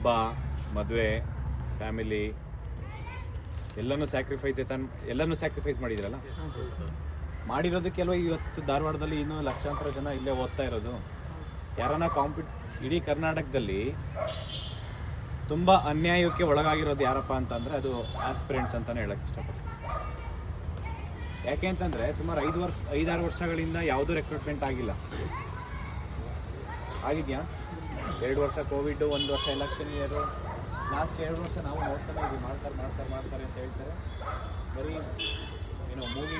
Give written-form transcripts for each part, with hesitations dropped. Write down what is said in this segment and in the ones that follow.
ಹಬ್ಬ, ಮದುವೆ, ಫ್ಯಾಮಿಲಿ ಎಲ್ಲನೂ ಸ್ಯಾಕ್ರಿಫೈಸ್ ಮಾಡಿದ್ರಲ್ಲ. ಮಾಡಿರೋದಕ್ಕೆಲ್ವ ಇವತ್ತು ಧಾರವಾಡದಲ್ಲಿ ಇನ್ನೂ ಲಕ್ಷಾಂತರ ಜನ ಇಲ್ಲೇ ಓದ್ತಾ ಇರೋದು. ಯಾರನ್ನ ಇಡೀ ಕರ್ನಾಟಕದಲ್ಲಿ ತುಂಬ ಅನ್ಯಾಯಕ್ಕೆ ಒಳಗಾಗಿರೋದು ಯಾರಪ್ಪ ಅಂತಂದರೆ ಅದು ಆಸ್ಪಿರೆಂಟ್ಸ್ ಅಂತಲೇ ಹೇಳಕ್ಕೆ ಇಷ್ಟಪಡ್ತೀನಿ. ಯಾಕೆ ಅಂತಂದರೆ ಸುಮಾರು 5-6 ವರ್ಷಗಳಿಂದ ಯಾವುದೂ ರೆಕ್ರೂಟ್ಮೆಂಟ್ ಆಗಿಲ್ಲ. ಆಗಿದೆಯಾ? 2 ವರ್ಷ ಕೋವಿಡ್, 1 ವರ್ಷ ಎಲೆಕ್ಷನ್ ಇಯರು, ಲಾಸ್ಟ್ 2 ವರ್ಷ ನಾವು ನೋಡ್ತಾನೆ ಇದ್ದೀವಿ. ಮಾಡ್ತಾರೆ ಅಂತ ಹೇಳ್ತಾರೆ. ಬರೀ ಏನು ಮೂವಿ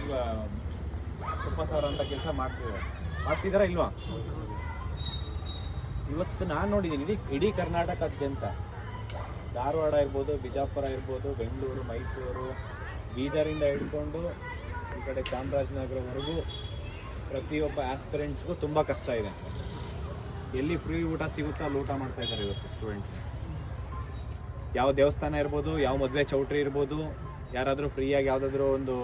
ತುಪ್ಪಸವರ ಅಂತ ಕೆಲಸ ಮಾಡ್ತಿದಾರ ಇಲ್ವಾ? ಇವತ್ತು ನಾನು ನೋಡಿದ್ದೀನಿ ಇಡೀ ಕರ್ನಾಟಕದಾದ್ಯಂತ, ಧಾರವಾಡ ಇರ್ಬೋದು, ಬಿಜಾಪುರ ಇರ್ಬೋದು, ಬೆಂಗಳೂರು, ಮೈಸೂರು, ಬೀದರಿಂದ ಹಿಡ್ಕೊಂಡು ಈ ಕಡೆ ಚಾಮರಾಜನಗರವರೆಗೂ ಪ್ರತಿಯೊಬ್ಬ ಆಸ್ಪಿರೆಂಟ್ಸ್ಗೂ ತುಂಬ ಕಷ್ಟ ಇದೆ. ಎಲ್ಲಿ ಫ್ರೀ ಊಟ ಸಿಗುತ್ತೋ ಅಲ್ಲಿ ಊಟ ಮಾಡ್ತಾ ಇದ್ದಾರೆ ಇವತ್ತು ಸ್ಟೂಡೆಂಟ್ಸ್. ಯಾವ ದೇವಸ್ಥಾನ ಇರ್ಬೋದು, ಯಾವ ಮದುವೆ ಚೌಟ್ರಿ ಇರ್ಬೋದು, ಯಾರಾದರೂ ಫ್ರೀಯಾಗಿ ಯಾವುದಾದ್ರೂ ಒಂದು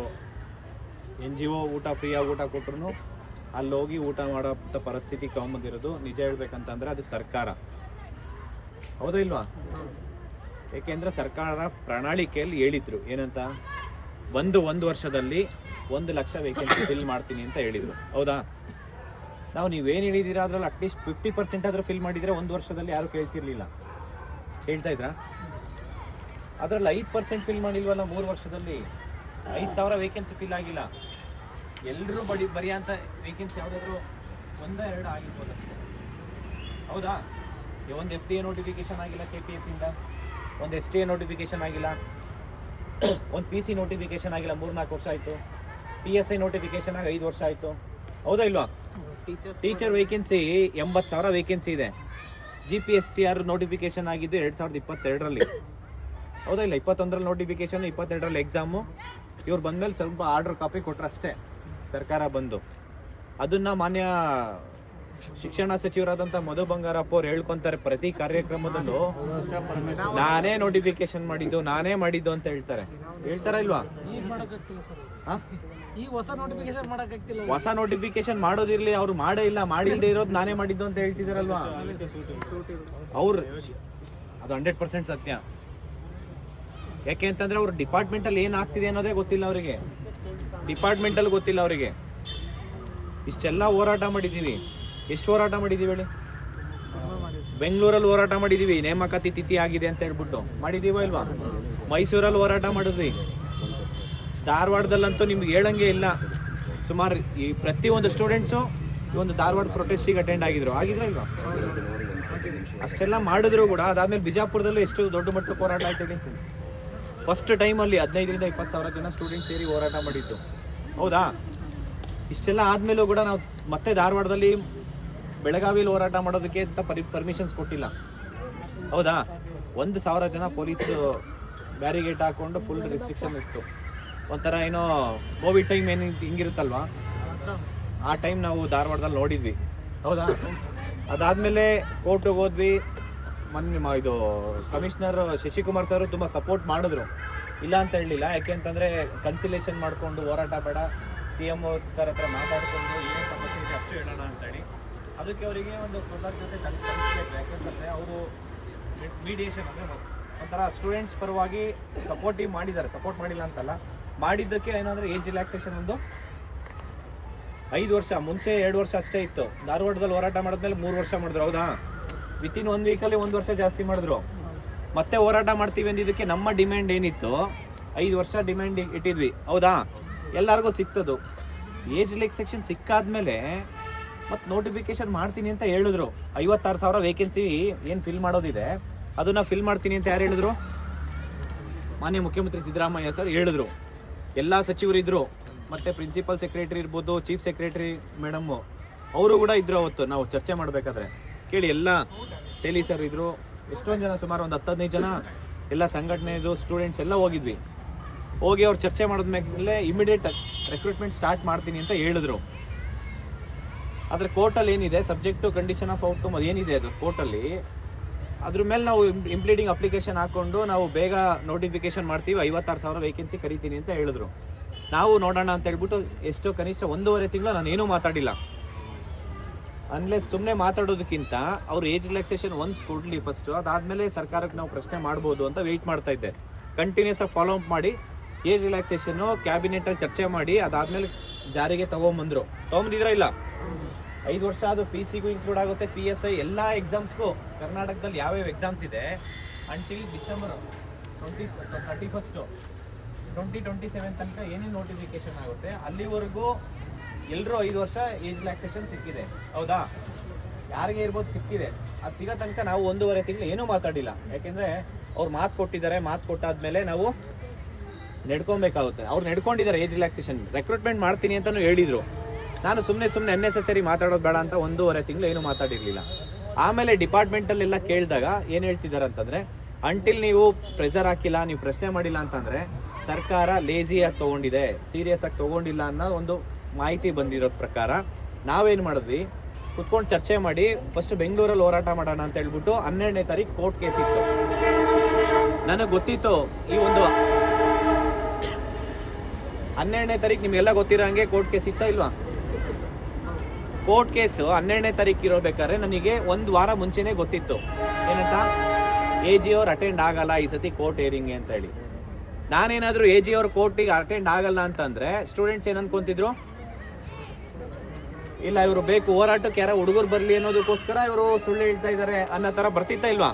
NGO ಫ್ರೀಯಾಗಿ ಊಟ ಕೊಟ್ಟರು ಅಲ್ಲಿ ಹೋಗಿ ಊಟ ಮಾಡೋ ಪರಿಸ್ಥಿತಿಗೆ ತೊಗೊಂಬಂದಿರೋದು. ನಿಜ ಹೇಳ್ಬೇಕಂತಂದರೆ ಅದು ಸರ್ಕಾರ, ಹೌದಾ ಇಲ್ವಾ? ಏಕೆಂದರೆ ಸರ್ಕಾರ ಪ್ರಣಾಳಿಕೆಯಲ್ಲಿ ಹೇಳಿದ್ರು ಏನಂತ, ಒಂದು ವರ್ಷದಲ್ಲಿ 1 ಲಕ್ಷ ವೇಕೆನ್ಸಿ ಫಿಲ್ ಮಾಡ್ತೀನಿ ಅಂತ ಹೇಳಿದರು. ಹೌದಾ? ನೀವೇನು ಹೇಳಿದ್ದೀರಾ ಅದರಲ್ಲಿ ಅಟ್ಲೀಸ್ಟ್ 50% ಆದರೂ ಫಿಲ್ ಮಾಡಿದರೆ 1 ವರ್ಷದಲ್ಲಿ ಯಾರು ಕೇಳ್ತಿರ್ಲಿಲ್ಲ. ಹೇಳ್ತಾ ಇದ್ರಾ? ಅದರಲ್ಲಿ 5% ಫಿಲ್ ಮಾಡಿಲ್ವಲ್ಲ 3 ವರ್ಷದಲ್ಲಿ. 5,000 ವೇಕೆನ್ಸಿ ಫಿಲ್ ಆಗಿಲ್ಲ. ಎಲ್ಲರೂ ಬರೆಯೋಂಥ ವೇಕೆನ್ಸಿ ಯಾವುದಾದ್ರೂ 1-2 ಆಗಿರ್ಬೋದು ಅಷ್ಟೇ. ಹೌದಾ? ಒಂದು FDA ನೋಟಿಫಿಕೇಶನ್ ಆಗಿಲ್ಲ KPSC ಇಂದ, ಒಂದು STA ನೋಟಿಫಿಕೇಶನ್ ಆಗಿಲ್ಲ, ಒಂದು PC ನೋಟಿಫಿಕೇಶನ್ ಆಗಿಲ್ಲ, 3-4 ವರ್ಷ ಆಯಿತು. PSI ನೋಟಿಫಿಕೇಶನ್ ಆಗಿ 5 ವರ್ಷ ಆಯಿತು. ಹೌದಾ ಇಲ್ವಾ? ಟೀಚರ್ ವೇಕೆನ್ಸಿ 80,000 ವೇಕೆನ್ಸಿ ಇದೆ. GPSTR ನೋಟಿಫಿಕೇಶನ್ ಆಗಿದ್ದು 2022ರಲ್ಲಿ. ಹೌದಾ ಇಲ್ಲ? 21ರಲ್ಲಿ ನೋಟಿಫಿಕೇಶನ್, 22ರಲ್ಲಿ ಎಕ್ಸಾಮು. ಇವ್ರು ಬಂದಮೇಲೆ ಸ್ವಲ್ಪ ಆರ್ಡರ್ ಕಾಪಿ ಕೊಟ್ಟರು ಅಷ್ಟೇ ಸರ್ಕಾರ ಬಂದು. ಅದನ್ನು ಮಾನ್ಯ ಶಿಕ್ಷಣ ಸಚಿವರಾದಂಥ ಮಧು ಬಂಗಾರಪ್ಪ ಅವ್ರು ಹೇಳ್ಕೊತಾರೆ ಪ್ರತಿ ಕಾರ್ಯಕ್ರಮದಲ್ಲೂ, ನಾನೇ ನೋಟಿಫಿಕೇಶನ್ ಮಾಡಿದ್ದು ಅಂತ ಹೇಳ್ತಾರ ಇಲ್ವಾ? ಹೊಸ ನೋಟಿಫಿಕೇಶನ್ ಮಾಡೋದಿರ್ಲಿ, ಅವ್ರು ಮಾಡಿಲ್ಲದೆ ಇರೋದು ನಾನೇ ಮಾಡಿದ್ದು ಅಂತ ಹೇಳ್ತಿದಾರಲ್ವಾ ಅವ್ರು. ಅದು 100% ಸತ್ಯ. ಯಾಕೆ ಅಂತಂದ್ರೆ ಅವ್ರ ಡಿಪಾರ್ಟ್ಮೆಂಟಲ್ಲಿ ಏನಾಗ್ತಿದೆ ಅನ್ನೋದೇ ಗೊತ್ತಿಲ್ಲ ಅವರಿಗೆ. ಇಷ್ಟೆಲ್ಲ ಹೋರಾಟ ಮಾಡಿದ್ದೀವಿ. ಎಷ್ಟು ಹೋರಾಟ ಮಾಡಿದ್ದೀವಿ ಹೇಳಿ? ಬೆಂಗಳೂರಲ್ಲಿ ಹೋರಾಟ ಮಾಡಿದ್ದೀವಿ, ನೇಮಕಾತಿ ತಿಥಿ ಆಗಿದೆ ಅಂತ ಹೇಳ್ಬಿಟ್ಟು ಮಾಡಿದ್ದೀವೋ ಇಲ್ವಾ? ಮೈಸೂರಲ್ಲಿ ಹೋರಾಟ ಮಾಡಿದ್ವಿ. ಧಾರವಾಡದಲ್ಲಂತೂ ನಿಮ್ಗೆ ಹೇಳಂಗೆ ಇಲ್ಲ. ಸುಮಾರು ಈ ಪ್ರತಿಯೊಂದು ಸ್ಟೂಡೆಂಟ್ಸು ಈ ಒಂದು ಧಾರವಾಡ ಪ್ರೊಟೆಸ್ಟಿಗೆ ಅಟೆಂಡ್ ಆಗಿದ್ರಾ ಇಲ್ವಾ? ಅಷ್ಟೆಲ್ಲ ಮಾಡಿದ್ರು ಕೂಡ ಅದಾದ್ಮೇಲೆ ಬಿಜಾಪುರದಲ್ಲೂ ಎಷ್ಟು ದೊಡ್ಡ ಮಟ್ಟಕ್ಕೆ ಹೋರಾಟ ಆಯ್ತು. ಫಸ್ಟ್ ಟೈಮಲ್ಲಿ 15,000-20,000 ಜನ ಸ್ಟೂಡೆಂಟ್ಸ್ ಸೇರಿ ಹೋರಾಟ ಮಾಡಿದ್ದು. ಹೌದಾ? ಇಷ್ಟೆಲ್ಲ ಆದಮೇಲೂ ಕೂಡ ನಾವು ಮತ್ತೆ ಧಾರವಾಡದಲ್ಲಿ, ಬೆಳಗಾವಿಯಲ್ಲಿ ಹೋರಾಟ ಮಾಡೋದಕ್ಕೆ ಅಂತ ಪರ್ಮಿಷನ್ಸ್ ಕೊಟ್ಟಿಲ್ಲ. ಹೌದಾ? 1,000 ಜನ ಪೊಲೀಸ್ ಬ್ಯಾರಿಗೇಟ್ ಹಾಕ್ಕೊಂಡು ಫುಲ್ ರೆಸ್ಟ್ರಿಕ್ಷನ್ ಇತ್ತು. ಒಂಥರ ಏನೋ ಕೋವಿಡ್ ಟೈಮ್ ಏನು ಹಿಂಗಿರುತ್ತಲ್ವಾ, ಆ ಟೈಮ್ ನಾವು ಧಾರವಾಡದಲ್ಲಿ ನೋಡಿದ್ವಿ. ಹೌದಾ? ಅದಾದಮೇಲೆ ಕೋರ್ಟಿಗೆ ಹೋದ್ವಿ. ಇದು ಕಮಿಷನರ್ ಶಶಿಕುಮಾರ್ ಸರ್ ತುಂಬ ಸಪೋರ್ಟ್ ಮಾಡಿದ್ರು, ಇಲ್ಲ ಅಂತ ಹೇಳಲಿಲ್ಲ. ಯಾಕೆ ಅಂತಂದರೆ ಕನ್ಸಿಲೇಷನ್ ಮಾಡಿಕೊಂಡು ಹೋರಾಟ ಬೇಡ, CM ಸರ್ ಹತ್ರ ಮಾತಾಡಿಕೊಂಡು ಏನೇ ಸಮಸ್ಯೆ ಇದೆ ಅಷ್ಟು ಹೇಳೋಣ ಅಂತೇಳಿ. ಅದಕ್ಕೆ ಅವರಿಗೆ ಒಂದು ಕೃತಜ್ಞತೆ ಕಲಿಸಬೇಕು. ಯಾಕೆಂತಂದರೆ ಅವರು ಮೀಡಿಯೇಷನ್ ಅಂದರೆ ಒಂಥರ ಸ್ಟೂಡೆಂಟ್ಸ್ ಪರವಾಗಿ ಸಪೋರ್ಟ್ ಮಾಡಿಲ್ಲ ಅಂತಲ್ಲ, ಮಾಡಿದ್ದಕ್ಕೆ ಏನಂದರೆ ಏಜ್ ರಿಲ್ಯಾಕ್ಸೇಷನ್ ಒಂದು 5 ವರ್ಷ, ಮುಂಚೆ 2 ವರ್ಷ ಅಷ್ಟೇ ಇತ್ತು. ಧಾರವಾಡದಲ್ಲಿ ಹೋರಾಟ ಮಾಡಿದ್ಮೇಲೆ 3 ವರ್ಷ ಮಾಡಿದ್ರು. ಹೌದಾ? ವಿತಿನ್ 1 ವೀಕಲ್ಲಿ 1 ವರ್ಷ ಜಾಸ್ತಿ ಮಾಡಿದ್ರು. ಮತ್ತೆ ಹೋರಾಟ ಮಾಡ್ತೀವಿ ಅಂದಿದ್ದಕ್ಕೆ ನಮ್ಮ ಡಿಮ್ಯಾಂಡ್ ಏನಿತ್ತು 5 ವರ್ಷ ಡಿಮ್ಯಾಂಡ್ ಇಟ್ಟಿದ್ವಿ. ಹೌದಾ? ಎಲ್ಲರಿಗೂ ಸಿಕ್ತದು. ಏಜ್ ರಿಲ್ಯಾಕ್ಸೇಷನ್ ಸಿಕ್ಕಾದ್ಮೇಲೆ ಮತ್ತು ನೋಟಿಫಿಕೇಶನ್ ಮಾಡ್ತೀನಿ ಅಂತ ಹೇಳಿದ್ರು. 56,000 ವೇಕೆನ್ಸಿ ಏನು ಫಿಲ್ ಮಾಡೋದಿದೆ ಅದನ್ನು ಫಿಲ್ ಮಾಡ್ತೀನಿ ಅಂತ ಯಾರು ಹೇಳಿದ್ರು? ಮಾನ್ಯ ಮುಖ್ಯಮಂತ್ರಿ ಸಿದ್ದರಾಮಯ್ಯ ಸರ್ ಹೇಳಿದ್ರು. ಎಲ್ಲ ಸಚಿವರಿದ್ದರು, ಮತ್ತು ಪ್ರಿನ್ಸಿಪಲ್ ಸೆಕ್ರೆಟರಿ ಇರ್ಬೋದು, ಚೀಫ್ ಸೆಕ್ರೆಟರಿ ಮೇಡಮ್ಮು ಅವರು ಕೂಡ ಇದ್ದರು. ಅವತ್ತು ನಾವು ಚರ್ಚೆ ಮಾಡಬೇಕಾದ್ರೆ ಕೇಳಿ, ಎಲ್ಲ ಟೆಲಿ ಸರ್ ಇದ್ದರು. ಎಷ್ಟೊಂದು ಜನ, ಸುಮಾರು ಒಂದು 10-15 ಜನ ಎಲ್ಲ ಸಂಘಟನೆದು ಸ್ಟೂಡೆಂಟ್ಸ್ ಎಲ್ಲ ಹೋಗಿದ್ವಿ. ಹೋಗಿ ಅವ್ರು ಚರ್ಚೆ ಮಾಡಿದ್ಮೇಲೆ ಇಮಿಡಿಯೇಟ್ ರೆಕ್ರೂಟ್ಮೆಂಟ್ ಸ್ಟಾರ್ಟ್ ಮಾಡ್ತೀನಿ ಅಂತ ಹೇಳಿದ್ರು. ಆದರೆ ಕೋರ್ಟಲ್ಲಿ ಏನಿದೆ, ಸಬ್ಜೆಕ್ಟು ಕಂಡೀಷನ್ ಆಫ್ ಔಟ್ಕಮ್ ಅದೇನಿದೆ ಅದು ಕೋರ್ಟಲ್ಲಿ, ಅದ್ರ ಮೇಲೆ ನಾವು ಇಂಪ್ಲೀಡಿಂಗ್ ಅಪ್ಲಿಕೇಶನ್ ಹಾಕ್ಕೊಂಡು ನಾವು ಬೇಗ ನೋಟಿಫಿಕೇಶನ್ ಮಾಡ್ತೀವಿ, 56,000 ವೇಕೆನ್ಸಿ ಕರಿತೀನಿ ಅಂತ ಹೇಳಿದ್ರು. ನಾವು ನೋಡೋಣ ಅಂತ ಹೇಳ್ಬಿಟ್ಟು ಎಷ್ಟೋ ಕನಿಷ್ಠ 1.5 ತಿಂಗಳು ನಾನು ಏನೂ ಮಾತಾಡಿಲ್ಲ. ಅನ್ಲೆಸ್ ಸುಮ್ಮನೆ ಮಾತಾಡೋದಕ್ಕಿಂತ ಅವ್ರು ಏಜ್ ರಿಲ್ಯಾಕ್ಸೇಷನ್ ಒನ್ಸ್ ಕೊಡಲಿ ಫಸ್ಟು, ಅದಾದಮೇಲೆ ಸರ್ಕಾರಕ್ಕೆ ನಾವು ಪ್ರಶ್ನೆ ಮಾಡ್ಬೋದು ಅಂತ ವೆಯ್ಟ್ ಮಾಡ್ತಾ ಇದ್ದೆ. ಕಂಟಿನ್ಯೂಸ್ ಆಗಿ ಫಾಲೋ ಅಪ್ ಮಾಡಿ ಏಜ್ ರಿಲ್ಯಾಕ್ಸೇಷನ್ನು ಕ್ಯಾಬಿನೆಟಲ್ಲಿ ಚರ್ಚೆ ಮಾಡಿ ಅದಾದಮೇಲೆ ಜಾರಿಗೆ ತೊಗೊಂಬಂದಿದ್ರಾ ಇಲ್ಲ? 5 ವರ್ಷ ಅದು PCಗೂ ಇನ್ಕ್ಲೂಡ್ ಆಗುತ್ತೆ, PSI ಎಲ್ಲ ಎಕ್ಸಾಮ್ಸ್ಗೂ. ಕರ್ನಾಟಕದಲ್ಲಿ ಯಾವ್ಯಾವ ಎಕ್ಸಾಮ್ಸ್ ಇದೆ ಅಂಟಿಲ್ ಡಿಸೆಂಬರ್ 31 2027 ತನಕ ಏನೇನು ನೋಟಿಫಿಕೇಶನ್ ಆಗುತ್ತೆ ಅಲ್ಲಿವರೆಗೂ ಎಲ್ಲರೂ 5 ವರ್ಷ ಏಜ್ ರಿಲ್ಯಾಕ್ಸೇಷನ್ ಸಿಕ್ಕಿದೆ. ಹೌದಾ? ಯಾರಿಗೆ ಇರ್ಬೋದು ಸಿಕ್ಕಿದೆ. ಅದು ಸಿಗೋ ತನಕ ನಾವು 1.5 ತಿಂಗಳು ಏನೂ ಮಾತಾಡಿಲ್ಲ. ಯಾಕೆಂದರೆ ಅವ್ರು ಮಾತು ಕೊಟ್ಟಿದ್ದಾರೆ, ಮಾತು ಕೊಟ್ಟಾದ್ಮೇಲೆ ನಾವು ನಡ್ಕೊಬೇಕಾಗುತ್ತೆ. ಅವ್ರು ನಡ್ಕೊಂಡಿದ್ದಾರೆ ಏಜ್ ರಿಲ್ಯಾಕ್ಸೇಷನ್. ರೆಕ್ರೂಟ್ಮೆಂಟ್ ಮಾಡ್ತೀನಿ ಅಂತಲೂ ಹೇಳಿದರು. ನಾನು ಸುಮ್ಮನೆ ಅನ್ನೆಸೆಸರಿ ಮಾತಾಡೋದು ಬೇಡ ಅಂತ 1.5 ತಿಂಗಳು ಏನೂ ಮಾತಾಡಿರಲಿಲ್ಲ. ಆಮೇಲೆ ಡಿಪಾರ್ಟ್ಮೆಂಟಲ್ಲೆಲ್ಲ ಕೇಳಿದಾಗ ಏನು ಹೇಳ್ತಿದ್ದಾರೆ ಅಂತಂದರೆ, ಅಂಟಿಲ್ ನೀವು ಪ್ರೆಷರ್ ಹಾಕಿಲ್ಲ, ನೀವು ಪ್ರಶ್ನೆ ಮಾಡಿಲ್ಲ ಅಂತಂದರೆ ಸರ್ಕಾರ ಲೇಸಿಯಾಗಿ ತೊಗೊಂಡಿದೆ, ಸೀರಿಯಸ್ ಆಗಿ ತೊಗೊಂಡಿಲ್ಲ ಅನ್ನೋ ಒಂದು ಮಾಹಿತಿ ಬಂದಿರೋ ಪ್ರಕಾರ ನಾವೇನು ಮಾಡಿದ್ವಿ, ಕುತ್ಕೊಂಡು ಚರ್ಚೆ ಮಾಡಿ ಫಸ್ಟ್ ಬೆಂಗಳೂರಲ್ಲಿ ಹೋರಾಟ ಮಾಡೋಣ ಅಂತ ಹೇಳ್ಬಿಟ್ಟು 12ನೇ ತಾರೀಕು ಕೋರ್ಟ್ ಕೇಸ್ ಇತ್ತು. ನನಗೆ ಗೊತ್ತಿತ್ತು ಈ ಒಂದು 12ನೇ ತಾರೀಕು ನಿಮಗೆಲ್ಲ ಗೊತ್ತಿರೋ ಹಂಗೆ ಕೋರ್ಟ್ ಕೇಸ್ ಇತ್ತಾ ಇಲ್ವಾ? ಕೋರ್ಟ್ ಕೇಸು 12ನೇ ತಾರೀಕು ಇರೋಬೇಕಾದ್ರೆ ನನಗೆ 1 ವಾರ ಮುಂಚೆನೇ ಗೊತ್ತಿತ್ತು ಏನಂತ, AG ಅವ್ರು ಅಟೆಂಡ್ ಆಗಲ್ಲ ಈ ಸತಿ ಕೋರ್ಟ್ ಹಿಯರಿಂಗ್ಗೆ ಅಂತ ಹೇಳಿ. ನಾನೇನಾದರೂ AG ಅವ್ರ ಕೋರ್ಟಿಗೆ ಅಟೆಂಡ್ ಆಗಲ್ಲ ಅಂತಂದರೆ ಸ್ಟೂಡೆಂಟ್ಸ್ ಏನು ಅನ್ಕೊಂತಿದ್ರು, ಇಲ್ಲ ಇವರು ಬೇಕು ಹೋರಾಟಕ್ಕೆ ಯಾರೋ ಹುಡುಗರು ಬರಲಿ ಅನ್ನೋದಕ್ಕೋಸ್ಕರ ಇವರು ಸುಳ್ಳು ಹೇಳ್ತಾ ಇದ್ದಾರೆ ಅನ್ನೋ ಥರ ಬರ್ತಿತ್ತಾ ಇಲ್ವಾ?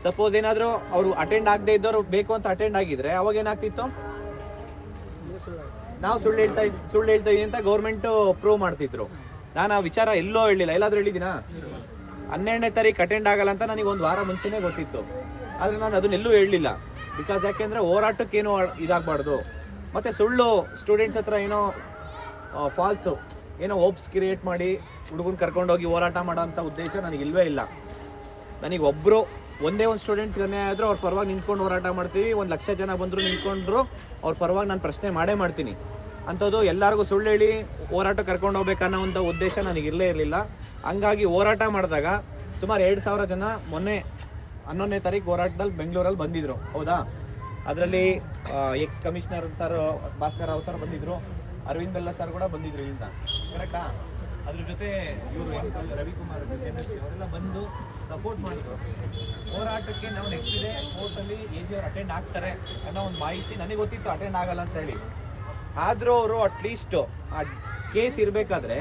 ಸಪೋಸ್ ಏನಾದರೂ ಅವರು ಅಟೆಂಡ್ ಆಗದೆ ಇದ್ದವರು ಬೇಕು ಅಂತ ಅಟೆಂಡ್ ಆಗಿದ್ರೆ ಅವಾಗ ಏನಾಗ್ತಿತ್ತು, ನಾವು ಸುಳ್ಳು ಹೇಳ್ತಾ ಇದೀವಿ ಅಂತ ಗೌರ್ಮೆಂಟು ಪ್ರೂವ್ ಮಾಡ್ತಿದ್ರು. ನಾನು ಆ ವಿಚಾರ ಎಲ್ಲೋ ಹೇಳಿಲ್ಲ. ಎಲ್ಲಾದರೂ ಹೇಳಿದ್ದೀನಾ? 12ನೇ ತಾರೀಕು ಅಟೆಂಡ್ ಆಗಲ್ಲ ಅಂತ ನನಗೆ 1 ವಾರ ಮುಂಚೆನೇ ಗೊತ್ತಿತ್ತು. ಆದರೆ ನಾನು ಅದನ್ನೆಲ್ಲೂ ಹೇಳಲಿಲ್ಲ. ಬಿಕಾಸ್ ಯಾಕೆಂದರೆ ಹೋರಾಟಕ್ಕೇನೋ ಇದಾಗಬಾರ್ದು. ಮತ್ತು ಸುಳ್ಳು ಸ್ಟೂಡೆಂಟ್ಸ್ ಹತ್ರ ಏನೋ ಫಾಲ್ಸು ಏನೋ ಹೋಪ್ಸ್ ಕ್ರಿಯೇಟ್ ಮಾಡಿ ಹುಡುಗನ ಕರ್ಕೊಂಡೋಗಿ ಹೋರಾಟ ಮಾಡೋ ಅಂಥ ಉದ್ದೇಶ ನನಗೆ ಇಲ್ಲವೇ ಇಲ್ಲ. ನನಗೆ ಒಂದೇ ಒಂದು ಸ್ಟೂಡೆಂಟ್ಸ್ ಅನ್ಯಾಯ ಆದರೂ ಅವ್ರ ಪರವಾಗಿ ನಿಂತ್ಕೊಂಡು ಹೋರಾಟ ಮಾಡ್ತೀವಿ. 1 ಲಕ್ಷ ಜನ ಬಂದರೂ ನಿಂತ್ಕೊಂಡ್ರು ಅವ್ರ ಪರವಾಗಿ ನಾನು ಪ್ರಶ್ನೆ ಮಾಡೇ ಮಾಡ್ತೀನಿ. ಅಂಥದ್ದು ಎಲ್ಲರಿಗೂ ಸುಳ್ಳು ಹೇಳಿ ಹೋರಾಟ ಕರ್ಕೊಂಡು ಹೋಗ್ಬೇಕನ್ನೋ ಒಂದು ಉದ್ದೇಶ ನನಗಿರಲೇ ಇರಲಿಲ್ಲ. ಹಂಗಾಗಿ ಹೋರಾಟ ಮಾಡಿದಾಗ ಸುಮಾರು 2,000 ಜನ ಮೊನ್ನೆ 11ನೇ ತಾರೀಕು ಹೋರಾಟದಲ್ಲಿ ಬೆಂಗಳೂರಲ್ಲಿ ಬಂದಿದ್ರು. ಹೌದಾ? ಅದರಲ್ಲಿ X commissioner sir Bhaskar Rao sir ಬಂದಿದ್ರು, ಅರವಿಂದ್ ಬೆಲ್ಲ ಸರ್ ಕೂಡ ಬಂದಿದ್ರು ಇಲ್ಲಿಂದ. ಕರೆಕ್ಟಾ? ಅದ್ರ ಜೊತೆ ಇವರು ರವಿಕುಮಾರ್ ಅವರೆಲ್ಲ ಬಂದು ಸಪೋರ್ಟ್ ಮಾಡಿದ್ರು. ಹೋರಾಟಕ್ಕೆ ನಾವು ನೆಕ್ಸ್ಟ್ ಡೇ ಕೋರ್ಟಲ್ಲಿ AG ಅವ್ರು ಅಟೆಂಡ್ ಆಗ್ತಾರೆ ಅನ್ನೋ ಒಂದು ಮಾಹಿತಿ ನನಗೆ ಗೊತ್ತಿತ್ತು, ಅಟೆಂಡ್ ಆಗಲ್ಲ ಅಂತ ಹೇಳಿ. ಆದರೂ ಅವರು ಅಟ್ಲೀಸ್ಟು ಆ ಕೇಸ್ ಇರಬೇಕಾದ್ರೆ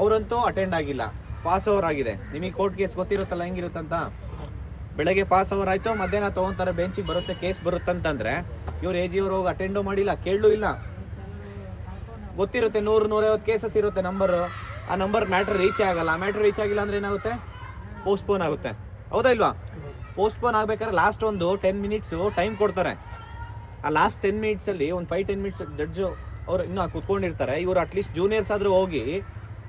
ಅವರಂತೂ ಅಟೆಂಡ್ ಆಗಿಲ್ಲ, ಪಾಸ್ ಓವರ್ ಆಗಿದೆ. ನಿಮಗೆ ಕೋರ್ಟ್ ಕೇಸ್ ಗೊತ್ತಿರುತ್ತಲ್ಲ ಹೆಂಗಿರುತ್ತಂತ. ಬೆಳಗ್ಗೆ ಪಾಸ್ ಓವರ್ ಆಯಿತು, ಮಧ್ಯಾಹ್ನ ತೊಗೊತಾರೆ, ಬೆಂಚಿಗೆ ಬರುತ್ತೆ, ಕೇಸ್ ಬರುತ್ತಂತಂದರೆ ಇವ್ರು AG ಅವ್ರು ಹೋಗಿ ಅಟೆಂಡು ಮಾಡಿಲ್ಲ, ಕೇಳಲೂ ಇಲ್ಲ. ಗೊತ್ತಿರುತ್ತೆ 100-150 ಕೇಸಸ್ ಇರುತ್ತೆ ನಂಬರು. ಆ ನಂಬರ್ ಮ್ಯಾಟ್ರ್ ರೀಚೇ ಆಗಲ್ಲ. ಆ ಮ್ಯಾಟ್ರ್ ರೀಚ್ ಆಗಿಲ್ಲ ಅಂದರೆ ಏನಾಗುತ್ತೆ, ಪೋಸ್ಟ್ಪೋನ್ ಆಗುತ್ತೆ. ಹೌದಾ ಇಲ್ವಾ? ಪೋಸ್ಟ್ಪೋನ್ ಆಗಬೇಕಾದ್ರೆ ಲಾಸ್ಟ್ ಒಂದು 10 ಮಿನಿಟ್ಸು ಟೈಮ್ ಕೊಡ್ತಾರೆ. ಆ ಲಾಸ್ಟ್ 10 ಮಿನಿಟ್ಸಲ್ಲಿ ಒಂದು 5-10 ಮಿನಿಟ್ಸ್ ಜಡ್ಜು ಅವ್ರು ಇನ್ನೂ ಕುತ್ಕೊಂಡಿರ್ತಾರೆ. ಇವರು ಅಟ್ಲೀಸ್ಟ್ ಜೂನಿಯರ್ಸ್ ಆದರೂ ಹೋಗಿ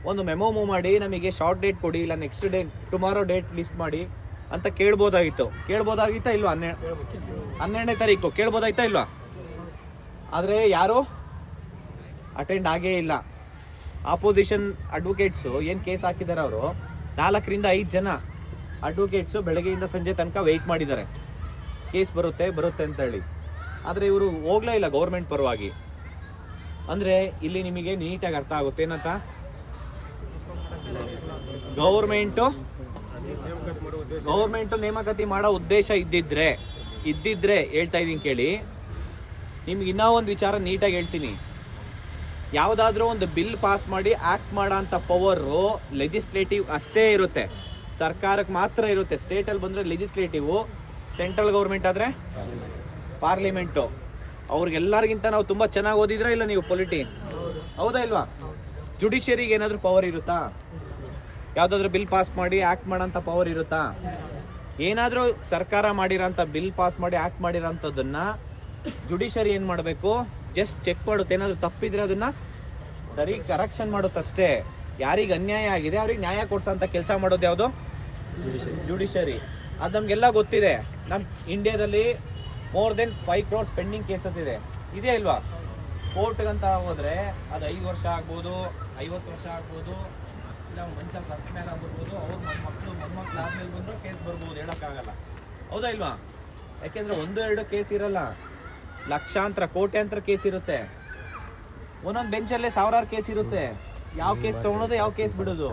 ಒಂದು ಮೆಮೋ ಮೂವ್ ಮಾಡಿ ನಮಗೆ ಶಾರ್ಟ್ ಡೇಟ್ ಕೊಡಿ, ಇಲ್ಲ next day tomorrow date list ಮಾಡಿ ಅಂತ ಕೇಳ್ಬೋದಾಗಿತ್ತಾ ಇಲ್ವಾ? 12ನೇ ತಾರೀಕು ಕೇಳ್ಬೋದಾಯ್ತಾ ಇಲ್ವಾ? ಆದರೆ ಯಾರು ಅಟೆಂಡ್ ಆಗೇ ಇಲ್ಲ. ಆಪೋಸಿಷನ್ ಅಡ್ವೊಕೇಟ್ಸು ಏನು ಕೇಸ್ ಹಾಕಿದ್ದಾರೆ, ಅವರು 4ರಿಂದ 5 ಜನ ಅಡ್ವೊಕೇಟ್ಸು ಬೆಳಗ್ಗೆಯಿಂದ ಸಂಜೆ ತನಕ ವೆಯ್ಟ್ ಮಾಡಿದ್ದಾರೆ, ಕೇಸ್ ಬರುತ್ತೆ ಅಂತ ಹೇಳಿ. ಆದರೆ ಇವರು ಹೋಗಲೇ ಇಲ್ಲ ಗೌರ್ಮೆಂಟ್ ಪರವಾಗಿ. ಅಂದರೆ ಇಲ್ಲಿ ನಿಮಗೆ ನೀಟಾಗಿ ಅರ್ಥ ಆಗುತ್ತೆ ಏನಂತ, ಗೌರ್ಮೆಂಟು ನೇಮಕಾತಿ ಮಾಡೋ ಉದ್ದೇಶ ಇದ್ದಿದ್ರೆ ಹೇಳ್ತಾ ಇದ್ದೀನಿ ಕೇಳಿ. ನಿಮ್ಗೆ ಇನ್ನೂ ಒಂದು ವಿಚಾರ ನೀಟಾಗಿ ಹೇಳ್ತೀನಿ. ಯಾವುದಾದ್ರೂ ಒಂದು ಬಿಲ್ ಪಾಸ್ ಮಾಡಿ ಆ್ಯಕ್ಟ್ ಮಾಡೋ ಅಂಥ ಪವರು ಲೆಜಿಸ್ಲೇಟಿವ್ ಅಷ್ಟೇ ಇರುತ್ತೆ, ಸರ್ಕಾರಕ್ಕೆ ಮಾತ್ರ ಇರುತ್ತೆ. ಸ್ಟೇಟಲ್ಲಿ ಬಂದರೆ ಲೆಜಿಸ್ಲೇಟಿವು, ಸೆಂಟ್ರಲ್ ಗೌರ್ಮೆಂಟ್ ಆದರೆ ಪಾರ್ಲಿಮೆಂಟು. ಅವ್ರಿಗೆಲ್ಲರಿಗಿಂತ ನಾವು ತುಂಬ ಚೆನ್ನಾಗಿ ಓದಿದ್ರೆ ಇಲ್ಲ ನೀವು ಪೊಲಿಟಿ, ಹೌದಾ ಇಲ್ವಾ? ಜುಡಿಷಿಯರಿಗೆ ಏನಾದರೂ ಪವರ್ ಇರುತ್ತಾ? ಯಾವುದಾದ್ರೂ ಬಿಲ್ ಪಾಸ್ ಮಾಡಿ ಆ್ಯಕ್ಟ್ ಮಾಡೋಂಥ ಪವರ್ ಇರುತ್ತಾ? ಏನಾದರೂ ಸರ್ಕಾರ ಮಾಡಿರೋಂಥ ಬಿಲ್ ಪಾಸ್ ಮಾಡಿ ಆ್ಯಕ್ಟ್ ಮಾಡಿರೋಂಥದ್ದನ್ನು ಜುಡಿಷರಿ ಏನು ಮಾಡಬೇಕು, ಜಸ್ಟ್ ಚೆಕ್ ಮಾಡುತ್ತೆ. ಏನಾದರೂ ತಪ್ಪಿದ್ರೆ ಅದನ್ನು ಸರಿ ಕರೆಕ್ಷನ್ ಮಾಡುತ್ತಷ್ಟೇ. ಯಾರಿಗೆ ಅನ್ಯಾಯ ಆಗಿದೆ ಅವ್ರಿಗೆ ನ್ಯಾಯ ಕೊಡ್ಸೋಂಥ ಕೆಲಸ ಮಾಡೋದು ಯಾವುದು? ಜುಡಿಷರಿ. ಅದು ನಮಗೆಲ್ಲ ಗೊತ್ತಿದೆ. ನಮ್ಮ ಇಂಡಿಯಾದಲ್ಲಿ more than 5 crores pending cases ಇದೆ ಇಲ್ವಾ? ಕೋರ್ಟ್ಗಂತ ಹೋದರೆ ಅದು 5 ವರ್ಷ ಆಗ್ಬೋದು, 50 ವರ್ಷ ಆಗ್ಬೋದು, ಇಲ್ಲ ಮನುಷ್ಯ ಸತ್ತ ಮೇಲೆ ಆಗ್ಬೋದು, ಅವ್ರ ಮೊಮ್ಮಕ್ಕಳು ಆದ್ಮೇಲೆ ಬಂದರೂ ಕೇಸ್ ಬರ್ಬೋದು, ಹೇಳೋಕ್ಕಾಗಲ್ಲ. ಹೌದಾ ಇಲ್ವಾ? ಯಾಕೆಂದರೆ 1-2 ಕೇಸ್ ಇರಲ್ಲ, ಲಕ್ಷಾಂತರ ಕೋಟ್ಯಾಂತರ ಕೇಸ್ ಇರುತ್ತೆ. ಒಂದೊಂದು ಬೆಂಚಲ್ಲೇ 1000 ಕೇಸ್ ಇರುತ್ತೆ. ಯಾವ ಕೇಸ್ ತೊಗೊಳೋದು, ಯಾವ ಕೇಸ್ ಬಿಡೋದು.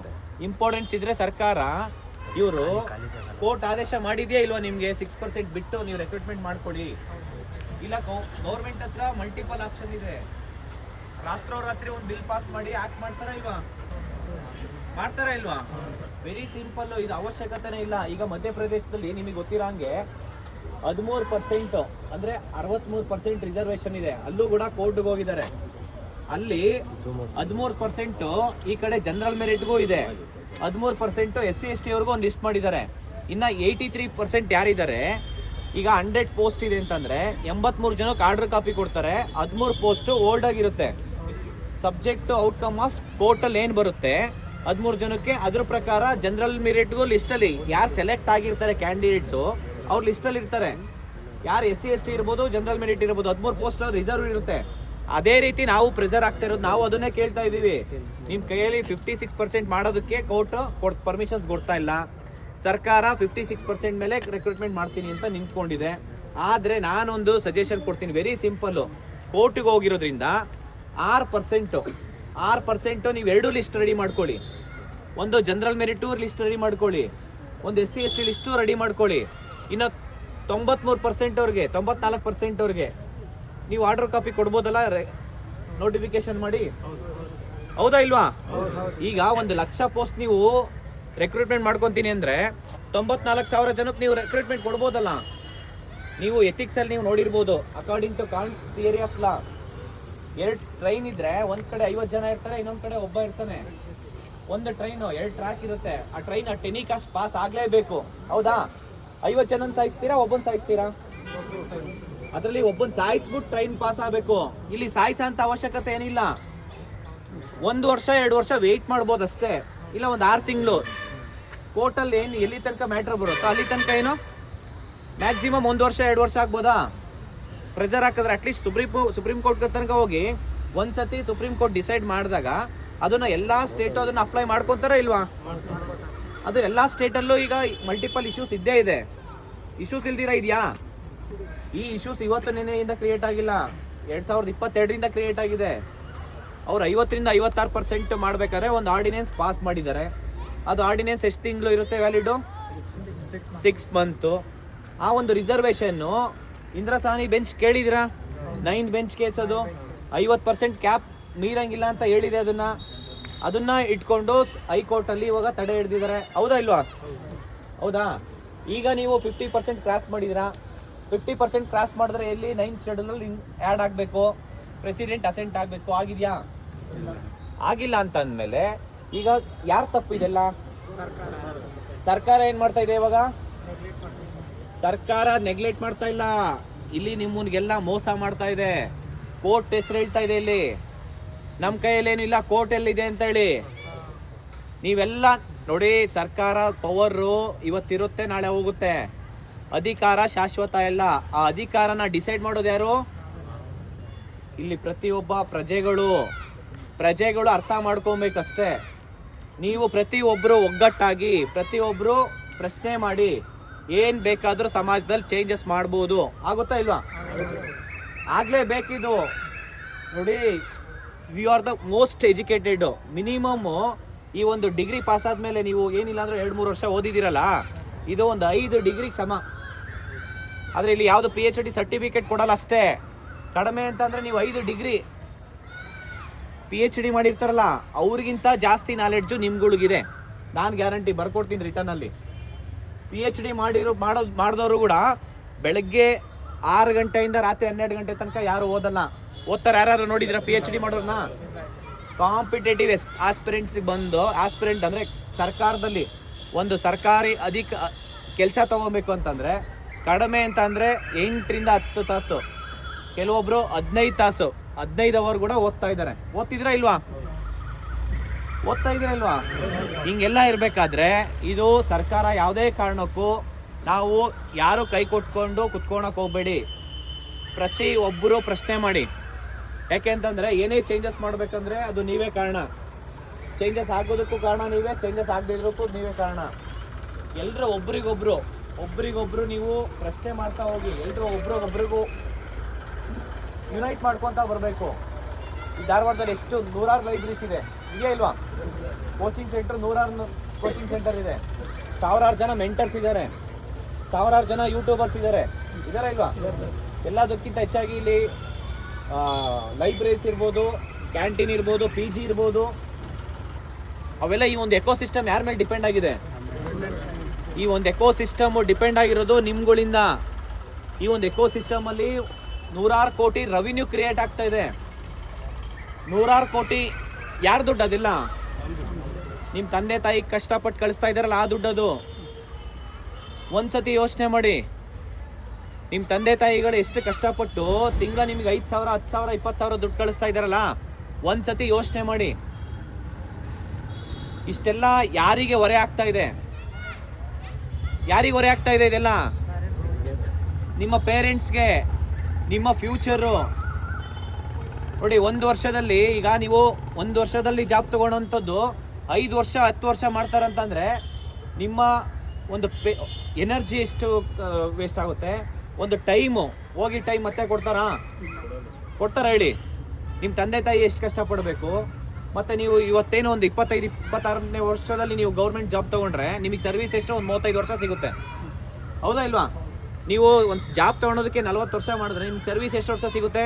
ಇಂಪಾರ್ಟೆನ್ಸ್ ಇದ್ರೆ ಸರ್ಕಾರ ಇವರು ಕೋರ್ಟ್ ಆದೇಶ ಮಾಡಿದೆಯಾ ಇಲ್ವಾ ನಿಮಗೆ 6% ಬಿಟ್ಟು ನೀವು ರೆಕ್ರೂಟ್ಮೆಂಟ್ ಮಾಡ್ಕೊಳ್ಳಿ. ಇಲ್ಲ ಗೌರ್ಮೆಂಟ್ ಹತ್ರ ಮಲ್ಟಿಪಲ್ ಆಪ್ಷನ್ ಇದೆ. ರಾತ್ರೋರಾತ್ರಿ ಒಂದು ಬಿಲ್ ಪಾಸ್ ಮಾಡಿ ಆಕ್ಟ್ ಮಾಡ್ತಾರಾ ಇಲ್ವಾ? ವೆರಿ ಸಿಂಪಲ್, ಇದು ಅವಶ್ಯಕತೆನೇ ಇಲ್ಲ. ಈಗ ಮಧ್ಯಪ್ರದೇಶದಲ್ಲಿ ನಿಮಗೆ ಗೊತ್ತಿರೋ ಹಂಗೆ 13% ಅಂದ್ರೆ 63% ರಿಸರ್ವೇಶನ್ ಇದೆ. ಅಲ್ಲೂ ಕೂಡ ಕೋರ್ಟ್ಗೆ ಹೋಗಿದ್ದಾರೆ. ಅಲ್ಲಿ 13% ಈ ಕಡೆ ಜನರಲ್ ಮೆರಿಟ್ಗೂ ಇದೆ, 13% SC/ST ಅವ್ರಿಗೂ ಒಂದು ಲಿಸ್ಟ್ ಮಾಡಿದ್ದಾರೆ. ಇನ್ನ 83% ಯಾರಿದ್ದಾರೆ, ಈಗ 100 ಪೋಸ್ಟ್ ಇದೆ ಅಂತಂದ್ರೆ 83 ಜನಕ್ಕೆ ಆರ್ಡರ್ ಕಾಪಿ ಕೊಡ್ತಾರೆ. 13 ಪೋಸ್ಟ್ ಓಲ್ಡ್ ಆಗಿರುತ್ತೆ. ಸಬ್ಜೆಕ್ಟ್ ಔಟ್ಕಮ್ ಆಫ್ ಕೋರ್ಟಲ್ಲಿ ಏನು ಬರುತ್ತೆ 13 ಜನಕ್ಕೆ, ಅದ್ರ ಪ್ರಕಾರ ಜನರಲ್ ಮೆರಿಟ್ಗೂ ಲಿಸ್ಟಲ್ಲಿ ಯಾರು ಸೆಲೆಕ್ಟ್ ಆಗಿರ್ತಾರೆ ಕ್ಯಾಂಡಿಡೇಟ್ಸು ಅವ್ರ ಲಿಸ್ಟಲ್ಲಿ ಇರ್ತಾರೆ. ಯಾರು SC/ST ಇರ್ಬೋದು, ಜನರಲ್ ಮೆರಿಟ್ ಇರ್ಬೋದು, 13 ಪೋಸ್ಟ್ ರಿಸರ್ವ್ ಇರುತ್ತೆ. ಅದೇ ರೀತಿ ನಾವು ಪ್ರೆಸರ್ ಆಗ್ತಾ ಇರೋದು, ನಾವು ಅದನ್ನೇ ಕೇಳ್ತಾ ಇದ್ದೀವಿ. ನಿಮ್ಮ ಕೈಯಲ್ಲಿ 56% ಮಾಡೋದಕ್ಕೆ ಕೋರ್ಟ್ ಪರ್ಮಿಷನ್ಸ್ ಕೊಡ್ತಾ ಇಲ್ಲ. ಸರ್ಕಾರ 56% ಮೇಲೆ ರಿಕ್ರೂಟ್ಮೆಂಟ್ ಮಾಡ್ತೀನಿ ಅಂತ ನಿಂತ್ಕೊಂಡಿದೆ. ಆದರೆ ನಾನೊಂದು ಸಜೆಷನ್ ಕೊಡ್ತೀನಿ, ವೆರಿ ಸಿಂಪಲ್ಲು. ಕೋರ್ಟಿಗೆ ಹೋಗಿರೋದ್ರಿಂದ 6% ನೀವು 2 ಲಿಸ್ಟ್ ರೆಡಿ ಮಾಡ್ಕೊಳ್ಳಿ. ಒಂದು ಜನರಲ್ ಮೆರಿಟು ಲಿಸ್ಟ್ ರೆಡಿ ಮಾಡ್ಕೊಳ್ಳಿ, ಒಂದು SC/ST ಲಿಸ್ಟು ರೆಡಿ ಮಾಡ್ಕೊಳ್ಳಿ. ಇನ್ನು 93% ಅವ್ರಿಗೆ, 94% ಅವ್ರಿಗೆ ನೀವು ಆರ್ಡರ್ ಕಾಪಿ ಕೊಡ್ಬೋದಲ್ಲ, ನೋಟಿಫಿಕೇಶನ್ ಮಾಡಿ. ಹೌದಾ ಇಲ್ವಾ? ಈಗ 1,00,000 ಪೋಸ್ಟ್ ನೀವು ರೆಕ್ರೂಟ್ಮೆಂಟ್ ಮಾಡ್ಕೊತೀನಿ ಅಂದರೆ 94,000 ಜನಕ್ಕೆ ನೀವು ರೆಕ್ರೂಟ್ಮೆಂಟ್ ಕೊಡ್ಬೋದಲ್ಲ. ನೀವು ಎಥಿಕ್ಸಲ್ಲಿ ನೀವು ನೋಡಿರ್ಬೋದು, according to Kant's theory of law, 2 train ಇದ್ರೆ ಒಂದು ಕಡೆ 50 ಜನ ಇರ್ತಾರೆ, ಇನ್ನೊಂದು ಕಡೆ ಒಬ್ಬ ಇರ್ತಾನೆ. ಒಂದು ಟ್ರೈನು 2 ಟ್ರ್ಯಾಕ್ ಇರುತ್ತೆ. ಆ ಟ್ರೈನ್ ಟೆನಿಕಾಸ್ಟ್ ಪಾಸ್ ಆಗಲೇಬೇಕು. ಹೌದಾ? 50 ಜನನ ಸಾಯಿಸ್ತೀರಾ, ಒಬ್ಬನ ಸಾಯಿಸ್ತೀರಾ? ಅದರಲ್ಲಿ ಒಬ್ಬನ ಸಾಯಿಸ್ಬಿಟ್ಟು ಟ್ರೈನ್ ಪಾಸ್ ಆಗಬೇಕು. ಇಲ್ಲಿ ಸಾಯಿಸೋಂಥ ಅವಶ್ಯಕತೆ ಏನಿಲ್ಲ. 1 ವರ್ಷ 2 ವರ್ಷ ವೆಯ್ಟ್ ಮಾಡ್ಬೋದು ಅಷ್ಟೇ, ಇಲ್ಲ ಒಂದು 6 ತಿಂಗಳು. ಕೋರ್ಟಲ್ಲಿ ಏನು ಎಲ್ಲಿ ತನಕ ಮ್ಯಾಟ್ರ್ ಬರುತ್ತೋ ಅಲ್ಲಿ ತನಕ ಏನು ಮ್ಯಾಕ್ಸಿಮಮ್ 1 ವರ್ಷ 2 ವರ್ಷ ಆಗ್ಬೋದಾ? ಪ್ರೆಸರ್ ಹಾಕಿದ್ರೆ ಅಟ್ಲೀಸ್ಟ್ ಸುಪ್ರೀಂ ಕೋರ್ಟ್ ತನಕ ಹೋಗಿ ಒಂದ್ಸತಿ ಸುಪ್ರೀಂ ಕೋರ್ಟ್ ಡಿಸೈಡ್ ಮಾಡಿದಾಗ ಅದನ್ನ ಎಲ್ಲ ಸ್ಟೇಟು ಅದನ್ನ ಅಪ್ಲೈ ಮಾಡ್ಕೊತಾರ ಇಲ್ವಾ? ಅದು ಎಲ್ಲ ಸ್ಟೇಟಲ್ಲೂ ಈಗ ಮಲ್ಟಿಪಲ್ ಇಶ್ಯೂಸ್ ಇದ್ದೇ ಇದೆ. ಇಶ್ಯೂಸ್ ಇಲ್ದಿರ ಇದೆಯಾ? ಈ ಇಶ್ಯೂಸ್ ಇವತ್ತು ನೆನೆಯಿಂದ ಕ್ರಿಯೇಟ್ ಆಗಿಲ್ಲ, 2022ರಿಂದ ಕ್ರಿಯೇಟ್ ಆಗಿದೆ. ಅವ್ರು 50ರಿಂದ 56% ಮಾಡ್ಬೇಕಾದ್ರೆ ಒಂದು ಆರ್ಡಿನೆನ್ಸ್ ಪಾಸ್ ಮಾಡಿದ್ದಾರೆ. ಅದು ಆರ್ಡಿನೆನ್ಸ್ ಎಷ್ಟು ತಿಂಗಳು ಇರುತ್ತೆ ವ್ಯಾಲಿಡು? 6 ಮಂತು. ಆ ಒಂದು ರಿಸರ್ವೇಷನ್ನು ಇಂದ್ರಸಾನಿ ಬೆಂಚ್ ಕೇಳಿದಿರಾ? 9 ಬೆಂಚ್ ಕೇಸ್, ಅದು 50% ಕ್ಯಾಪ್ ಮೀರಂಗಿಲ್ಲ ಅಂತ ಹೇಳಿದೆ. ಅದನ್ನ ಇಟ್ಕೊಂಡು ಹೈಕೋರ್ಟಲ್ಲಿ ಇವಾಗ ತಡೆ ಹಿಡಿದಿದ್ದಾರೆ. ಹೌದಾ ಇಲ್ವಾ? ಹೌದಾ? ಈಗ ನೀವು 50% ಕ್ರಾಸ್ ಮಾಡಿದಿರಾ. 50% ಕ್ರಾಸ್ ಮಾಡಿದ್ರೆ ಎಲ್ಲಿ 9th ಶೆಡ್ಯೂಲಲ್ಲಿ ಆ್ಯಡ್ ಆಗಬೇಕು, ಪ್ರೆಸಿಡೆಂಟ್ ಅಸೆಂಟ್ ಆಗಬೇಕು. ಆಗಿದೆಯಾ? ಆಗಿಲ್ಲ ಅಂತ ಅಂದಮೇಲೆ ಈಗ ಯಾರು ತಪ್ಪಿದೆಲ್ಲ? ಸರ್ಕಾರ ಏನು ಮಾಡ್ತಾ ಇದೆ ಇವಾಗ? ಸರ್ಕಾರ ನೆಗ್ಲೆಕ್ಟ್ ಮಾಡ್ತಾ ಇಲ್ಲ, ಇಲ್ಲಿ ನಿಮ್ಮನ್ಗೆಲ್ಲ ಮೋಸ ಮಾಡ್ತಾ ಇದೆ. ಕೋರ್ಟ್ ಹೆಸರು ಹೇಳ್ತಾ ಇದೆ. ಇಲ್ಲಿ ನಮ್ಮ ಕೈಯಲ್ಲಿ ಏನಿಲ್ಲ, ಕೋರ್ಟ್ ಎಲ್ಲಿದೆ ಅಂತ ಹೇಳಿ. ನೀವೆಲ್ಲ ನೋಡಿ, ಸರ್ಕಾರ ಪವರು ಇವತ್ತಿರುತ್ತೆ, ನಾಳೆ ಹೋಗುತ್ತೆ. ಅಧಿಕಾರ ಶಾಶ್ವತ ಇಲ್ಲ. ಆ ಅಧಿಕಾರನ ಡಿಸೈಡ್ ಮಾಡೋದು ಯಾರು? ಇಲ್ಲಿ ಪ್ರತಿಯೊಬ್ಬ ಪ್ರಜೆಗಳು ಅರ್ಥ ಮಾಡ್ಕೊಬೇಕಷ್ಟೇ. ನೀವು ಪ್ರತಿಯೊಬ್ಬರು ಒಗ್ಗಟ್ಟಾಗಿ ಪ್ರತಿಯೊಬ್ಬರು ಪ್ರಶ್ನೆ ಮಾಡಿ ಏನು ಬೇಕಾದರೂ ಸಮಾಜದಲ್ಲಿ ಚೇಂಜಸ್ ಮಾಡ್ಬೋದು. ಆಗುತ್ತಾ ಇಲ್ವಾ? ಆಗಲೇಬೇಕಿದು. ನೋಡಿ, we are the most educated. Minimum ಈ ಒಂದು ಡಿಗ್ರಿ ಪಾಸ್ ಆದಮೇಲೆ ನೀವು ಏನಿಲ್ಲ ಅಂದರೆ 2-3 ವರ್ಷ ಓದಿದ್ದೀರಲ್ಲ, ಇದು ಒಂದು 5 ಡಿಗ್ರಿಗೆ ಸಮ. ಆದರೆ ಇಲ್ಲಿ ಯಾವುದು PhD ಸರ್ಟಿಫಿಕೇಟ್ ಕೊಡಲ್ಲ ಅಷ್ಟೇ. ಕಡಿಮೆ ಅಂತಂದರೆ ನೀವು 5 ಡಿಗ್ರಿ PhD ಮಾಡಿರ್ತಾರಲ್ಲ ಅವ್ರಿಗಿಂತ ಜಾಸ್ತಿ ನಾಲೆಡ್ಜು ನಿಮ್ಗಳಿಗಿದೆ. ನಾನು ಗ್ಯಾರಂಟಿ ಬರ್ಕೊಡ್ತೀನಿ ರಿಟರ್ನಲ್ಲಿ. PhD ಮಾಡಿದವರು ಕೂಡ ಬೆಳಗ್ಗೆ 6 ಗಂಟೆಯಿಂದ ರಾತ್ರಿ 12 ಗಂಟೆ ತನಕ ಯಾರು ಓದ್ತಾರೆ? ಯಾರಾದ್ರೂ ನೋಡಿದ್ರ PhD ಮಾಡೋರ್ನ? ಕಾಂಪಿಟೇಟಿವ್ ಆಸ್ಪಿರೆಂಟ್ಸ್ ಬಂದು, ಆಸ್ಪಿರೆಂಟ್ ಅಂದರೆ ಸರ್ಕಾರದಲ್ಲಿ ಒಂದು ಸರ್ಕಾರಿ ಕೆಲಸ ತೊಗೊಬೇಕು ಅಂತಂದರೆ ಕಡಿಮೆ ಅಂತ ಅಂದರೆ 8ರಿಂದ 10 ತಾಸು, ಕೆಲವೊಬ್ಬರು 15 ತಾಸು, 15 ಅವರ್ ಕೂಡ ಓದ್ತಾ ಇದ್ದಾರೆ. ಓದ್ತಾ ಇದ್ದೀರಾ ಇಲ್ವಾ? ಹಿಂಗೆಲ್ಲ ಇರಬೇಕಾದ್ರೆ ಇದು ಸರ್ಕಾರ ಯಾವುದೇ ಕಾರಣಕ್ಕೂ ನಾವು ಯಾರು ಕೈ ಕೊಟ್ಕೊಂಡು ಕುತ್ಕೊಳಕ್ಕೆ ಹೋಗಬೇಡಿ. ಪ್ರತಿ ಒಬ್ಬರು ಪ್ರಶ್ನೆ ಮಾಡಿ. ಯಾಕೆ ಅಂತಂದರೆ ಏನೇ ಚೇಂಜಸ್ ಮಾಡಬೇಕಂದ್ರೆ ಅದು ನೀವೇ ಕಾರಣ. ಚೇಂಜಸ್ ಆಗೋದಕ್ಕೂ ಕಾರಣ ನೀವೇ, ಚೇಂಜಸ್ ಆಗದಿರೋಕ್ಕೂ ನೀವೇ ಕಾರಣ. ಎಲ್ಲರೂ ಒಬ್ರಿಗೊಬ್ರು ನೀವು ಪ್ರಶ್ನೆ ಮಾಡ್ತಾ ಹೋಗಿ. ಎಲ್ಲರೂ ಒಬ್ರಿಗೂ ಯುನೈಟ್ ಮಾಡ್ಕೊತಾ ಬರಬೇಕು. ಈ ಧಾರವಾಡದಲ್ಲಿ ಎಷ್ಟು 100 ಲೈಬ್ರರೀಸ್ ಇದೆ. ಇದೆಯಾ ಇಲ್ವಾ? ಕೋಚಿಂಗ್ ಸೆಂಟರ್ 100 ಕೋಚಿಂಗ್ ಸೆಂಟರ್ ಇದೆ, 1000 ಜನ ಮೆಂಟರ್ಸ್ ಇದ್ದಾರೆ, 1000 ಜನ ಯೂಟ್ಯೂಬರ್ಸ್ ಇದ್ದಾರೆ ಇಲ್ವಾ? ಎಲ್ಲದಕ್ಕಿಂತ ಹೆಚ್ಚಾಗಿ ಇಲ್ಲಿ ಲೈಬ್ರರೀಸ್ ಇರ್ಬೋದು, ಕ್ಯಾಂಟೀನ್ ಇರ್ಬೋದು, ಪಿ ಜಿ ಇರ್ಬೋದು, ಅವೆಲ್ಲ ಈ ಒಂದು ಎಕೋಸಿಸ್ಟಮ್ ಯಾರ ಮೇಲೆ ಡಿಪೆಂಡ್ ಆಗಿದೆ? ಈ ಒಂದು ಎಕೋಸಿಸ್ಟಮ್ ಡಿಪೆಂಡ್ ಆಗಿರೋದು ನಿಮ್ಗಳಿಂದ. ಈ ಒಂದು ಎಕೋಸಿಸ್ಟಮಲ್ಲಿ 100 ಕೋಟಿ ರೆವಿನ್ಯೂ ಕ್ರಿಯೇಟ್ ಆಗ್ತಾ ಇದೆ. 100 ಕೋಟಿ ಯಾರು ದುಡ್ಡು? ಅದಿಲ್ಲ, ನಿಮ್ಮ ತಂದೆ ತಾಯಿ ಕಷ್ಟಪಟ್ಟು ಕಳಿಸ್ತಾ ಇದ್ದಾರಲ್ಲ ಆ ದುಡ್ಡದು. ಒಂದ್ಸತಿ ಯೋಚನೆ ಮಾಡಿ, ನಿಮ್ಮ ತಂದೆ ತಾಯಿಗಳು ಎಷ್ಟು ಕಷ್ಟಪಟ್ಟು ತಿಂಗಳ ನಿಮ್ಗೆ 5,000, 10,000, 20,000 ದುಡ್ಡು ಕಳಿಸ್ತಾ ಇದ್ದಾರಲ್ಲ, ಒಂದ್ಸತಿ ಯೋಚನೆ ಮಾಡಿ. ಇಷ್ಟೆಲ್ಲ ಯಾರಿಗೆ ಹೊರೆ ಆಗ್ತಾ ಇದೆ? ಯಾರಿಗೆ ಹೊರೆ ಆಗ್ತಾ ಇದೆ ಇದೆಲ್ಲ? ನಿಮ್ಮ ಪೇರೆಂಟ್ಸ್ಗೆ, ನಿಮ್ಮ ಫ್ಯೂಚರು. ನೋಡಿ, 1 ವರ್ಷದಲ್ಲಿ, ಈಗ ನೀವು 1 ವರ್ಷದಲ್ಲಿ ಜಾಬ್ ತಗೊಳ್ಳೋಂಥದ್ದು 5 ವರ್ಷ 10 ವರ್ಷ ಮಾಡ್ತಾರಂತಂದರೆ ನಿಮ್ಮ ಒಂದು ಎನರ್ಜಿ ಎಷ್ಟು ವೇಸ್ಟ್ ಆಗುತ್ತೆ? ಒಂದು ಟೈಮು ಹೋಗಿ ಟೈಮ್ ಮತ್ತೆ ಕೊಡ್ತಾರಾ ಹೇಳಿ? ನಿಮ್ಮ ತಂದೆ ತಾಯಿ ಎಷ್ಟು ಕಷ್ಟಪಡಬೇಕು? ಮತ್ತು ನೀವು ಇವತ್ತೇನು ಒಂದು 25-26ನೇ ವರ್ಷದಲ್ಲಿ ನೀವು ಗೌರ್ಮೆಂಟ್ ಜಾಬ್ ತೊಗೊಂಡ್ರೆ ನಿಮಗೆ ಸರ್ವಿಸ್ ಎಷ್ಟು? ಒಂದು 35 ವರ್ಷ ಸಿಗುತ್ತೆ, ಹೌದಾ ಇಲ್ವಾ? ನೀವು ಒಂದು ಜಾಬ್ ತೊಗೊಳೋದಕ್ಕೆ 40 ವರ್ಷ ಮಾಡಿದ್ರೆ ನಿಮ್ಗೆ ಸರ್ವಿಸ್ ಎಷ್ಟು ವರ್ಷ ಸಿಗುತ್ತೆ?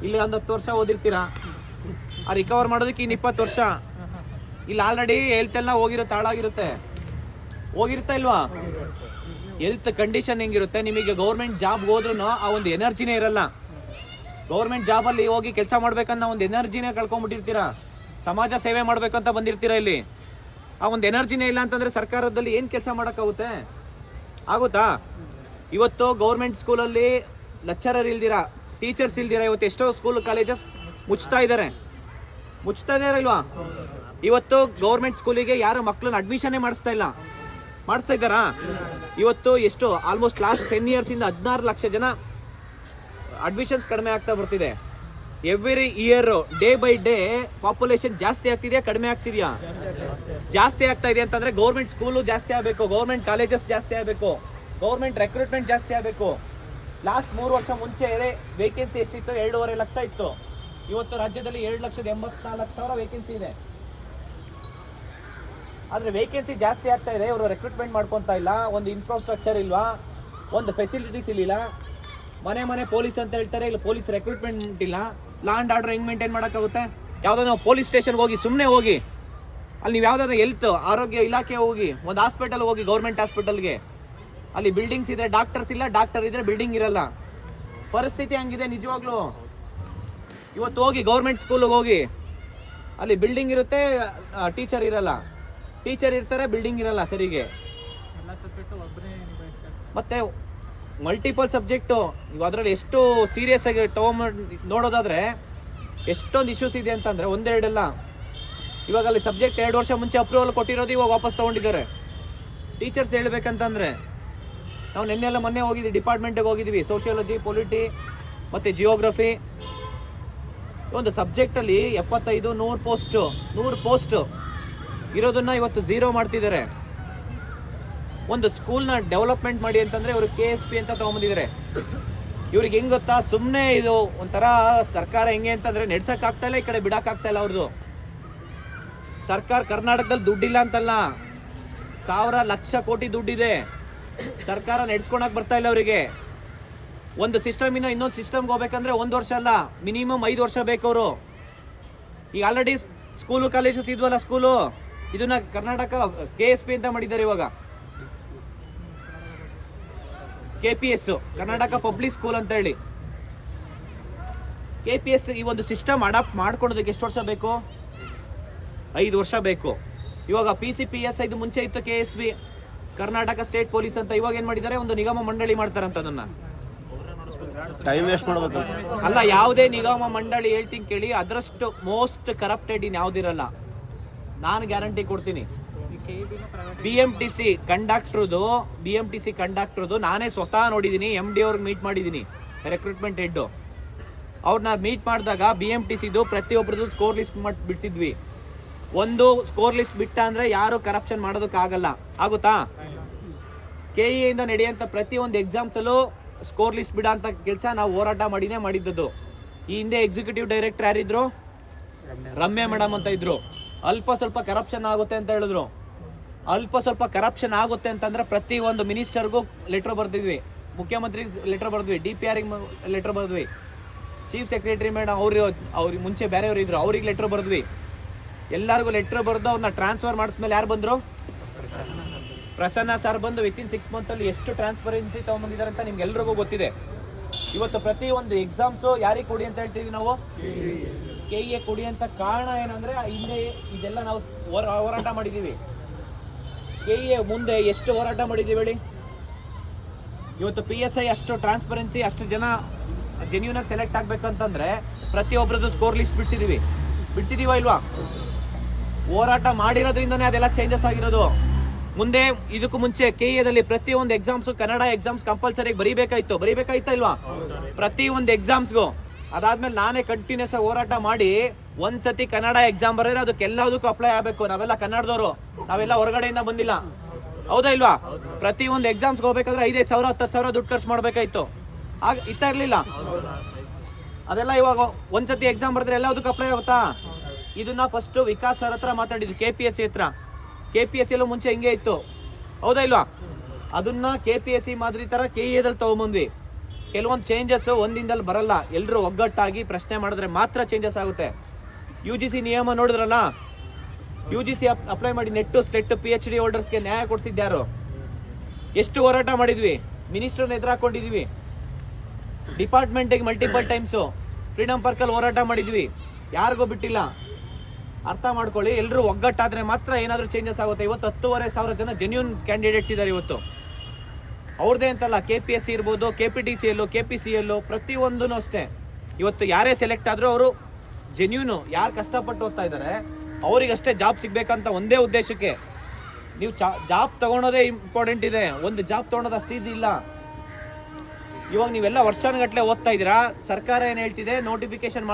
ಇಲ್ಲಿ ಒಂದು 10 ವರ್ಷ ಓದಿರ್ತೀರಾ, ಆ ರಿಕವರ್ ಮಾಡೋದಕ್ಕೆ ಇನ್ನು 20 ವರ್ಷ. ಇಲ್ಲಿ ಆಲ್ರೆಡಿ ಹೆಲ್ತ್ ಎಲ್ಲ ಹೋಗಿರುತ್ತಾ ಇಲ್ವಾ? ಹೆಲ್ತ್ ಕಂಡೀಷನ್ ಹೆಂಗಿರುತ್ತೆ? ನಿಮಗೆ ಗೌರ್ಮೆಂಟ್ ಜಾಬ್ಗೆ ಹೋದ್ರೂ ಆ ಒಂದು ಎನರ್ಜಿನೇ ಇರಲ್ಲ. ಗೌರ್ಮೆಂಟ್ ಜಾಬಲ್ಲಿ ಹೋಗಿ ಕೆಲಸ ಮಾಡ್ಬೇಕನ್ನೋ ಒಂದು ಎನರ್ಜಿನೇ ಕಳ್ಕೊಂಡ್ಬಿಟ್ಟಿರ್ತೀರಾ. ಸಮಾಜ ಸೇವೆ ಮಾಡ್ಬೇಕಂತ ಬಂದಿರ್ತೀರಾ, ಇಲ್ಲಿ ಆ ಒಂದು ಎನರ್ಜಿನೇ ಇಲ್ಲ ಅಂತಂದರೆ ಸರ್ಕಾರದಲ್ಲಿ ಏನು ಕೆಲಸ ಮಾಡೋಕ್ಕಾಗುತ್ತೆ? ಆಗುತ್ತಾ? ಇವತ್ತು ಗೌರ್ಮೆಂಟ್ ಸ್ಕೂಲಲ್ಲಿ ಲೆಕ್ಚರರ್ ಇಲ್ದಿರಾ, ಟೀಚರ್ಸ್ ಇಲ್ದಿರಾ ಇವತ್ತು ಎಷ್ಟೋ ಸ್ಕೂಲ್ ಕಾಲೇಜಸ್ ಮುಚ್ತಾ ಇದ್ದಾರೆ ಇಲ್ವಾ? ಇವತ್ತು ಗೌರ್ಮೆಂಟ್ ಸ್ಕೂಲಿಗೆ ಯಾರು ಮಕ್ಕಳನ್ನ ಅಡ್ಮಿಷನ್ನೇ ಮಾಡಿಸ್ತಾ ಇದ್ದಾರಾ? ಇವತ್ತು ಎಷ್ಟು ಆಲ್ಮೋಸ್ಟ್ ಲಾಸ್ಟ್ 10 ಇಯರ್ಸಿಂದ 16 ಲಕ್ಷ ಜನ ಅಡ್ಮಿಷನ್ಸ್ ಕಡಿಮೆ ಆಗ್ತಾ ಬರ್ತಿದೆ. Every year day by day population ಜಾಸ್ತಿ ಆಗ್ತಿದೆಯಾ ಕಡಿಮೆ ಆಗ್ತಿದೆಯಾ? ಜಾಸ್ತಿ ಆಗ್ತಾ ಇದೆ ಅಂತಂದ್ರೆ ಗೌರ್ಮೆಂಟ್ ಸ್ಕೂಲು ಜಾಸ್ತಿ ಆಗಬೇಕು, ಗೌರ್ಮೆಂಟ್ ಕಾಲೇಜಸ್ ಜಾಸ್ತಿ ಆಗಬೇಕು, ಗೌರ್ಮೆಂಟ್ ರೆಕ್ರೂಟ್ಮೆಂಟ್ ಜಾಸ್ತಿ ಆಗಬೇಕು. ಲಾಸ್ಟ್ 3 ವರ್ಷ ಮುಂಚೆ ವೇಕೆನ್ಸಿ ಎಷ್ಟಿತ್ತು? 2.5 ಲಕ್ಷ ಇತ್ತು. ಇವತ್ತು ರಾಜ್ಯದಲ್ಲಿ 2,84,000 ವೇಕೆನ್ಸಿ ಇದೆ. ಆದರೆ ವೇಕೆನ್ಸಿ ಜಾಸ್ತಿ ಆಗ್ತಾ ಇದೆ, ಇವರು ರೆಕ್ರೂಟ್ಮೆಂಟ್ ಮಾಡ್ಕೊತಾ ಇಲ್ಲ. ಒಂದು ಇನ್ಫ್ರಾಸ್ಟ್ರಕ್ಚರ್ ಇಲ್ವಾ, ಒಂದು ಫೆಸಿಲಿಟೀಸ್ ಇಲ್ಲ. ಮನೆ ಪೊಲೀಸ್ ಅಂತ ಹೇಳ್ತಾರೆ, ಇಲ್ಲ ಪೊಲೀಸ್ ರೆಕ್ರೂಟ್ಮೆಂಟ್ ಇಲ್ಲ. ಲಾ ಆ್ಯಂಡ್ ಆರ್ಡರ್ ಹೆಂಗೆ ಮೇಂಟೈನ್ ಮಾಡೋಕ್ಕಾಗುತ್ತೆ? ಯಾವುದೋ ನಾವು ಪೊಲೀಸ್ ಸ್ಟೇಷನ್ಗೆ ಹೋಗಿ ಸುಮ್ಮನೆ ಹೋಗಿ, ಅಲ್ಲಿ ನೀವು ಯಾವುದಾದ್ರು ಹೆಲ್ತ್ ಆರೋಗ್ಯ ಇಲಾಖೆ ಹೋಗಿ, ಒಂದು ಹಾಸ್ಪಿಟಲ್ ಹೋಗಿ, ಗೌರ್ಮೆಂಟ್ ಹಾಸ್ಪಿಟಲ್ಗೆ, ಅಲ್ಲಿ ಬಿಲ್ಡಿಂಗ್ಸ್ ಇದ್ರೆ ಡಾಕ್ಟರ್ಸ್ ಇಲ್ಲ, ಡಾಕ್ಟರ್ ಇದ್ರೆ ಬಿಲ್ಡಿಂಗ್ ಇರಲ್ಲ. ಪರಿಸ್ಥಿತಿ ಹಂಗಿದೆ ನಿಜವಾಗ್ಲೂ. ಇವತ್ತು ಹೋಗಿ ಗೌರ್ಮೆಂಟ್ ಸ್ಕೂಲಿಗೆ ಹೋಗಿ, ಅಲ್ಲಿ ಬಿಲ್ಡಿಂಗ್ ಇರುತ್ತೆ, ಟೀಚರ್ ಇರಲ್ಲ, ಟೀಚರ್ ಇರ್ತಾರೆ, ಬಿಲ್ಡಿಂಗ್ ಇರಲ್ಲ ಸರಿಗೆ. ಮತ್ತೆ ಮಲ್ಟಿಪಲ್ ಸಬ್ಜೆಕ್ಟು, ಇವು ಅದರಲ್ಲಿ ಎಷ್ಟು ಸೀರಿಯಸ್ ಆಗಿ ನೋಡೋದಾದರೆ ಎಷ್ಟೊಂದು ಇಶ್ಯೂಸ್ ಇದೆ ಅಂತಂದರೆ ಒಂದೆರಡಲ್ಲ. ಇವಾಗ ಅಲ್ಲಿ ಸಬ್ಜೆಕ್ಟ್ 2 ವರ್ಷ ಮುಂಚೆ ಅಪ್ರೂವಲ್ ಕೊಟ್ಟಿರೋದು ಇವಾಗ ವಾಪಸ್ ತೊಗೊಂಡಿದ್ದಾರೆ. ಟೀಚರ್ಸ್ ಹೇಳ್ಬೇಕಂತಂದರೆ ನಾವು ಮೊನ್ನೆ ಹೋಗಿದ್ವಿ, ಡಿಪಾರ್ಟ್ಮೆಂಟಿಗೆ ಹೋಗಿದ್ವಿ, ಸೋಷಿಯಾಲಜಿ, ಪೊಲಿಟಿ ಮತ್ತು ಜಿಯೋಗ್ರಫಿ. ಒಂದು ಸಬ್ಜೆಕ್ಟಲ್ಲಿ 75-100 ಪೋಸ್ಟು ಇರೋದನ್ನು ಇವತ್ತು 0 ಮಾಡ್ತಿದ್ದಾರೆ. ಒಂದು ಸ್ಕೂಲ್ನ ಡೆವಲಪ್ಮೆಂಟ್ ಮಾಡಿ ಅಂತಂದರೆ ಇವರು KSP ಅಂತ ತೊಗೊಂಬಂದಿದ್ದಾರೆ. ಇವ್ರಿಗೆ ಹೆಂಗೆ ಗೊತ್ತಾ? ಸುಮ್ಮನೆ ಇದು ಒಂಥರ ಸರ್ಕಾರ ಹೆಂಗೆ ಅಂತಂದರೆ ನಡೆಸೋಕ್ಕಾಗ್ತಾಯಿಲ್ಲ, ಈ ಕಡೆ ಬಿಡೋಕ್ಕಾಗ್ತಾಯಿಲ್ಲ ಅವ್ರದ್ದು. ಸರ್ಕಾರ ಕರ್ನಾಟಕದಲ್ಲಿ ದುಡ್ಡಿಲ್ಲ ಅಂತಲ್ಲ, 1,000 ಲಕ್ಷ ಕೋಟಿ ದುಡ್ಡಿದೆ. ಸರ್ಕಾರ ನಡೆಸ್ಕೊಳಕ್ಕೆ ಬರ್ತಾ ಇಲ್ಲ ಅವರಿಗೆ. ಒಂದು ಸಿಸ್ಟಮಿಂದ ಇನ್ನೊಂದು ಸಿಸ್ಟಮ್ಗೆ ಹೋಗ್ಬೇಕಂದ್ರೆ 1 ವರ್ಷ ಅಲ್ಲ, ಮಿನಿಮಮ್ 5 ವರ್ಷ ಬೇಕು ಅವರು. ಈಗ ಆಲ್ರೆಡಿ ಸ್ಕೂಲು ಕಾಲೇಜಸ್ ಇದ್ವಲ್ಲ, ಸ್ಕೂಲು ಇದನ್ನ ಕರ್ನಾಟಕ KSP ಅಂತ ಮಾಡಿದ್ದಾರೆ. ಇವಾಗ KPS, ಕರ್ನಾಟಕ ಪಬ್ಲಿಕ್ ಸ್ಕೂಲ್ ಅಂತ ಹೇಳಿ. KPS ಈ ಒಂದು ಸಿಸ್ಟಮ್ ಅಡಾಪ್ಟ್ ಮಾಡ್ಕೊಳೋದಕ್ಕೆ ಎಷ್ಟು ವರ್ಷ ಬೇಕು? 5 ವರ್ಷ ಬೇಕು. ಇವಾಗ PCPS ಇದು ಮುಂಚೆ ಇತ್ತು KSB, ಕರ್ನಾಟಕ ಸ್ಟೇಟ್ ಪೊಲೀಸ್ ಅಂತ. ಇವಾಗ ಏನು ಮಾಡಿದ್ದಾರೆ? ಒಂದು ನಿಗಮ ಮಂಡಳಿ ಮಾಡ್ತಾರಂತ. ಅದನ್ನ ಟೈಮ್ ವೇಸ್ಟ್ ಮಾಡಬೇಕು ಅಲ್ಲ, ಯಾವುದೇ ನಿಗಮ ಮಂಡಳಿ ಹೇಳ್ತೀನಿ ಕೇಳಿ, ಅದರಷ್ಟು ಮೋಸ್ಟ್ ಕರಪ್ಟೆಡ್ ಇನ್ ಯಾವುದಿರಲ್ಲ, ನಾನು ಗ್ಯಾರಂಟಿ ಕೊಡ್ತೀನಿ. BMTC ಕಂಡಕ್ಟ್ರದು ನಾನೇ ಸ್ವತಃ ನೋಡಿದ್ದೀನಿ. MD ಅವ್ರಿಗೆ ಮೀಟ್ ಮಾಡಿದ್ದೀನಿ, ರೆಕ್ರೂಟ್ಮೆಂಟ್ ಹೆಡ್ಡು. ಅವ್ರನ್ನ ಮೀಟ್ ಮಾಡಿದಾಗ BMTCದು ಪ್ರತಿಯೊಬ್ಬರದು ಸ್ಕೋರ್ ಲಿಸ್ಟ್ ಮಾಡಿ ಬಿಡ್ತಿದ್ವಿ. ಒಂದು ಸ್ಕೋರ್ ಲಿಸ್ಟ್ ಬಿಟ್ಟ ಅಂದರೆ ಯಾರು ಕರಪ್ಷನ್ ಮಾಡೋದಕ್ಕಾಗಲ್ಲ. ಆಗುತ್ತಾ? KE ಇಂದ ನಡೆಯುವಂಥ ಪ್ರತಿಯೊಂದು ಎಕ್ಸಾಮ್ಸಲ್ಲೂ ಸ್ಕೋರ್ ಲಿಸ್ಟ್ ಬಿಡೋ ಅಂಥ ಕೆಲಸ ನಾವು ಹೋರಾಟ ಮಾಡಿದ್ದದ್ದು. ಈ ಹಿಂದೆ ಎಕ್ಸಿಕ್ಯೂಟಿವ್ ಡೈರೆಕ್ಟರ್ ಯಾರಿದ್ರು? ರಮ್ಯಾ ಮೇಡಮ್ ಅಂತ ಇದ್ರು. ಅಲ್ಪ ಸ್ವಲ್ಪ ಕರಪ್ಷನ್ ಆಗುತ್ತೆ ಅಂತ ಹೇಳಿದ್ರು. ಅಲ್ಪ ಸ್ವಲ್ಪ ಕರಪ್ಷನ್ ಆಗುತ್ತೆ ಅಂತಂದ್ರೆ ಪ್ರತಿ ಒಂದು ಮಿನಿಸ್ಟರ್ಗೂ ಲೆಟರ್ ಬರ್ದಿದ್ವಿ, ಮುಖ್ಯಮಂತ್ರಿಗೆ ಲೆಟರ್ ಬರ್ದ್ವಿ, DPR ಲೆಟರ್ ಬರ್ದ್ವಿ, ಚೀಫ್ ಸೆಕ್ರೆಟರಿ ಮೇಡಮ್ ಅವ್ರಿಗೆ ಮುಂಚೆ ಬೇರೆಯವ್ರು ಇದ್ರು, ಅವ್ರಿಗೆ ಲೆಟರ್ ಬರ್ದ್ವಿ, ಎಲ್ಲರಿಗೂ ಲೆಟರ್ ಬರೆದು ಅವ್ರನ್ನ ಟ್ರಾನ್ಸ್ಫರ್ ಮಾಡಿಸ್ಮೇಲೆ ಯಾರು ಬಂದರು? ಪ್ರಸನ್ನ ಸರ್ ಬಂದು ವಿತಿನ್ 6 ಮಂತಲ್ಲಿ ಎಷ್ಟು ಟ್ರಾನ್ಸ್ಪರೆನ್ಸಿ ತೊಗೊಂಬಂದಿದ್ದಾರೆ ಅಂತ ನಿಮ್ಗೆಲ್ರಿಗೂ ಗೊತ್ತಿದೆ. ಇವತ್ತು ಪ್ರತಿ ಒಂದು ಎಕ್ಸಾಮ್ಸು ಯಾರಿಗೆ ಕೊಡಿ ಅಂತ ಹೇಳ್ತೀವಿ ನಾವು? KE ಕೊಡಿ ಅಂತ. ಕಾರಣ ಏನಂದ್ರೆ ಹಿಂದೆ ಇದೆಲ್ಲ ನಾವು ಹೋರಾಟ ಮಾಡಿದ್ದೀವಿ. KE ಮುಂದೆ ಎಷ್ಟು ಹೋರಾಟ ಮಾಡಿದ್ದೀವಿ ಹೇಳಿ. ಇವತ್ತು PSI ಅಷ್ಟು ಟ್ರಾನ್ಸ್ಪರೆನ್ಸಿ, ಅಷ್ಟು ಜನ ಜೆನ್ಯೂನ್ ಆಗಿ ಸೆಲೆಕ್ಟ್ ಆಗ್ಬೇಕಂತಂದ್ರೆ ಪ್ರತಿಯೊಬ್ಬರದ್ದು ಸ್ಕೋರ್ ಲಿಸ್ಟ್ ಬಿಡ್ಸಿದೀವ ಇಲ್ವಾ? ಹೋರಾಟ ಮಾಡಿರೋದ್ರಿಂದನೇ ಅದೆಲ್ಲ ಚೇಂಜಸ್ ಆಗಿರೋದು. ಮುಂದೆ ಇದಕ್ಕೂ ಮುಂಚೆ KEದಲ್ಲಿ ಪ್ರತಿಯೊಂದು ಎಕ್ಸಾಮ್ಸು ಕನ್ನಡ ಎಕ್ಸಾಮ್ಸ್ ಕಂಪಲ್ಸರಿ ಬರೀಬೇಕಾಯ್ತಾ ಇಲ್ವಾ? ಪ್ರತಿಯೊಂದು ಎಕ್ಸಾಮ್ಸ್ಗೂ. ಅದಾದ್ಮೇಲೆ ನಾನೇ ಕಂಟಿನ್ಯೂಸ್ ಆಗಿ ಹೋರಾಟ ಮಾಡಿ ಒಂದ್ಸತಿ ಕನ್ನಡ ಎಕ್ಸಾಮ್ ಬರೆದ್ರೆ ಅದಕ್ಕೆಲ್ಲದಕ್ಕೂ ಅಪ್ಲೈ ಆಗಬೇಕು. ನಾವೆಲ್ಲ ಕನ್ನಡದವರು, ನಾವೆಲ್ಲ ಹೊರಗಡೆಯಿಂದ ಬಂದಿಲ್ಲ, ಹೌದಾ ಇಲ್ವಾ? ಪ್ರತಿಯೊಂದು ಎಕ್ಸಾಮ್ಸ್ಗೆ ಹೋಗ್ಬೇಕಾದ್ರೆ 5,000 10,000 ದುಡ್ಡು ಖರ್ಚು ಮಾಡಬೇಕಾಯ್ತು. ಆಗ ಇರ್ಲಿಲ್ಲ. ಅದೆಲ್ಲ ಇವಾಗ ಒಂದ್ಸತಿ ಎಕ್ಸಾಮ್ ಬರೆದ್ರೆ ಎಲ್ಲದಕ್ಕೂ ಅಪ್ಲೈ ಆಗುತ್ತಾ? ಇದನ್ನ ಫಸ್ಟ್ ವಿಕಾಸ್ ಸರ್ ಹತ್ರ ಮಾತಾಡಿದ್ವಿ, KPSC ಹತ್ರ. KPSCಯಲ್ಲೂ ಮುಂಚೆ ಹಿಂಗೆ ಇತ್ತು, ಹೌದಾ ಇಲ್ವಾ? ಅದನ್ನ KPSC ಮಾದರಿ ತರ KEದಲ್ಲಿ ತಗೊಂಬಂದ್ವಿ. ಕೆಲವೊಂದು ಚೇಂಜಸ್ ಒಂದಿಂದಲ್ಲಿ ಬರಲ್ಲ, ಎಲ್ಲರೂ ಒಗ್ಗಟ್ಟಾಗಿ ಪ್ರಶ್ನೆ ಮಾಡಿದ್ರೆ ಮಾತ್ರ ಚೇಂಜಸ್ ಆಗುತ್ತೆ. UGC ನಿಯಮ ನೋಡಿದ್ರಲ್ಲ, UGC ಅಪ್ಲೈ ಮಾಡಿ ನೆಟ್ಟು ಸ್ಟೆಟ್ PhD ಹೋಲ್ಡರ್ಸ್ಗೆ ನ್ಯಾಯ ಕೊಡಿಸಿದ್ಯಾರು? ಎಷ್ಟು ಹೋರಾಟ ಮಾಡಿದ್ವಿ, ಮಿನಿಸ್ಟರ್ನ ಎದುರಾಕೊಂಡಿದ್ವಿ, ಡಿಪಾರ್ಟ್ಮೆಂಟಿಗೆ ಮಲ್ಟಿಪಲ್ ಟೈಮ್ಸು ಫ್ರೀಡಮ್ ಪಾರ್ಕಲ್ಲಿ ಹೋರಾಟ ಮಾಡಿದ್ವಿ, ಯಾರಿಗೂ ಬಿಟ್ಟಿಲ್ಲ. ಅರ್ಥ ಮಾಡ್ಕೊಳ್ಳಿ, ಎಲ್ಲರೂ ಒಗ್ಗಟ್ಟಾದ್ರೆ ಮಾತ್ರ ಏನಾದರೂ ಚೇಂಜಸ್ ಆಗುತ್ತೆ. ಇವತ್ತು 10,500 ಜನ ಜೆನ್ಯೂನ್ ಕ್ಯಾಂಡಿಡೇಟ್ಸ್ ಇದ್ದಾರೆ. ಇವತ್ತು ಅವ್ರದ್ದೇ ಅಂತಲ್ಲ, KPSC ಇರ್ಬೋದು, KPTCಯಲ್ಲೂ, KPCಯಲ್ಲೂ ಪ್ರತಿಯೊಂದೂ ಅಷ್ಟೇ. ಇವತ್ತು ಯಾರೇ ಸೆಲೆಕ್ಟ್ ಆದರೂ ಅವರು ಜೆನ್ಯೂನು, ಯಾರು ಕಷ್ಟಪಟ್ಟು ಓದ್ತಾ ಇದ್ದಾರೆ ಅವರಿಗಷ್ಟೇ ಜಾಬ್ ಸಿಗ್ಬೇಕಂತ ಒಂದೇ ಉದ್ದೇಶಕ್ಕೆ. ನೀವು ಜಾಬ್ ತಗೊಳೋದೇ ಇಂಪಾರ್ಟೆಂಟ್ ಇದೆ, ಒಂದು ಜಾಬ್ ತೊಗೊಳೋದು ಅಷ್ಟು ಈಸಿ ಇಲ್ಲ. ಇವಾಗ ನೀವೆಲ್ಲ ವರ್ಷಾನುಗಟ್ಟಲೆ ಓದ್ತಾ ಇದ್ದೀರಾ, ಸರ್ಕಾರ ಏನು ಹೇಳ್ತಿದೆ? ನೋಟಿಫಿಕೇಶನ್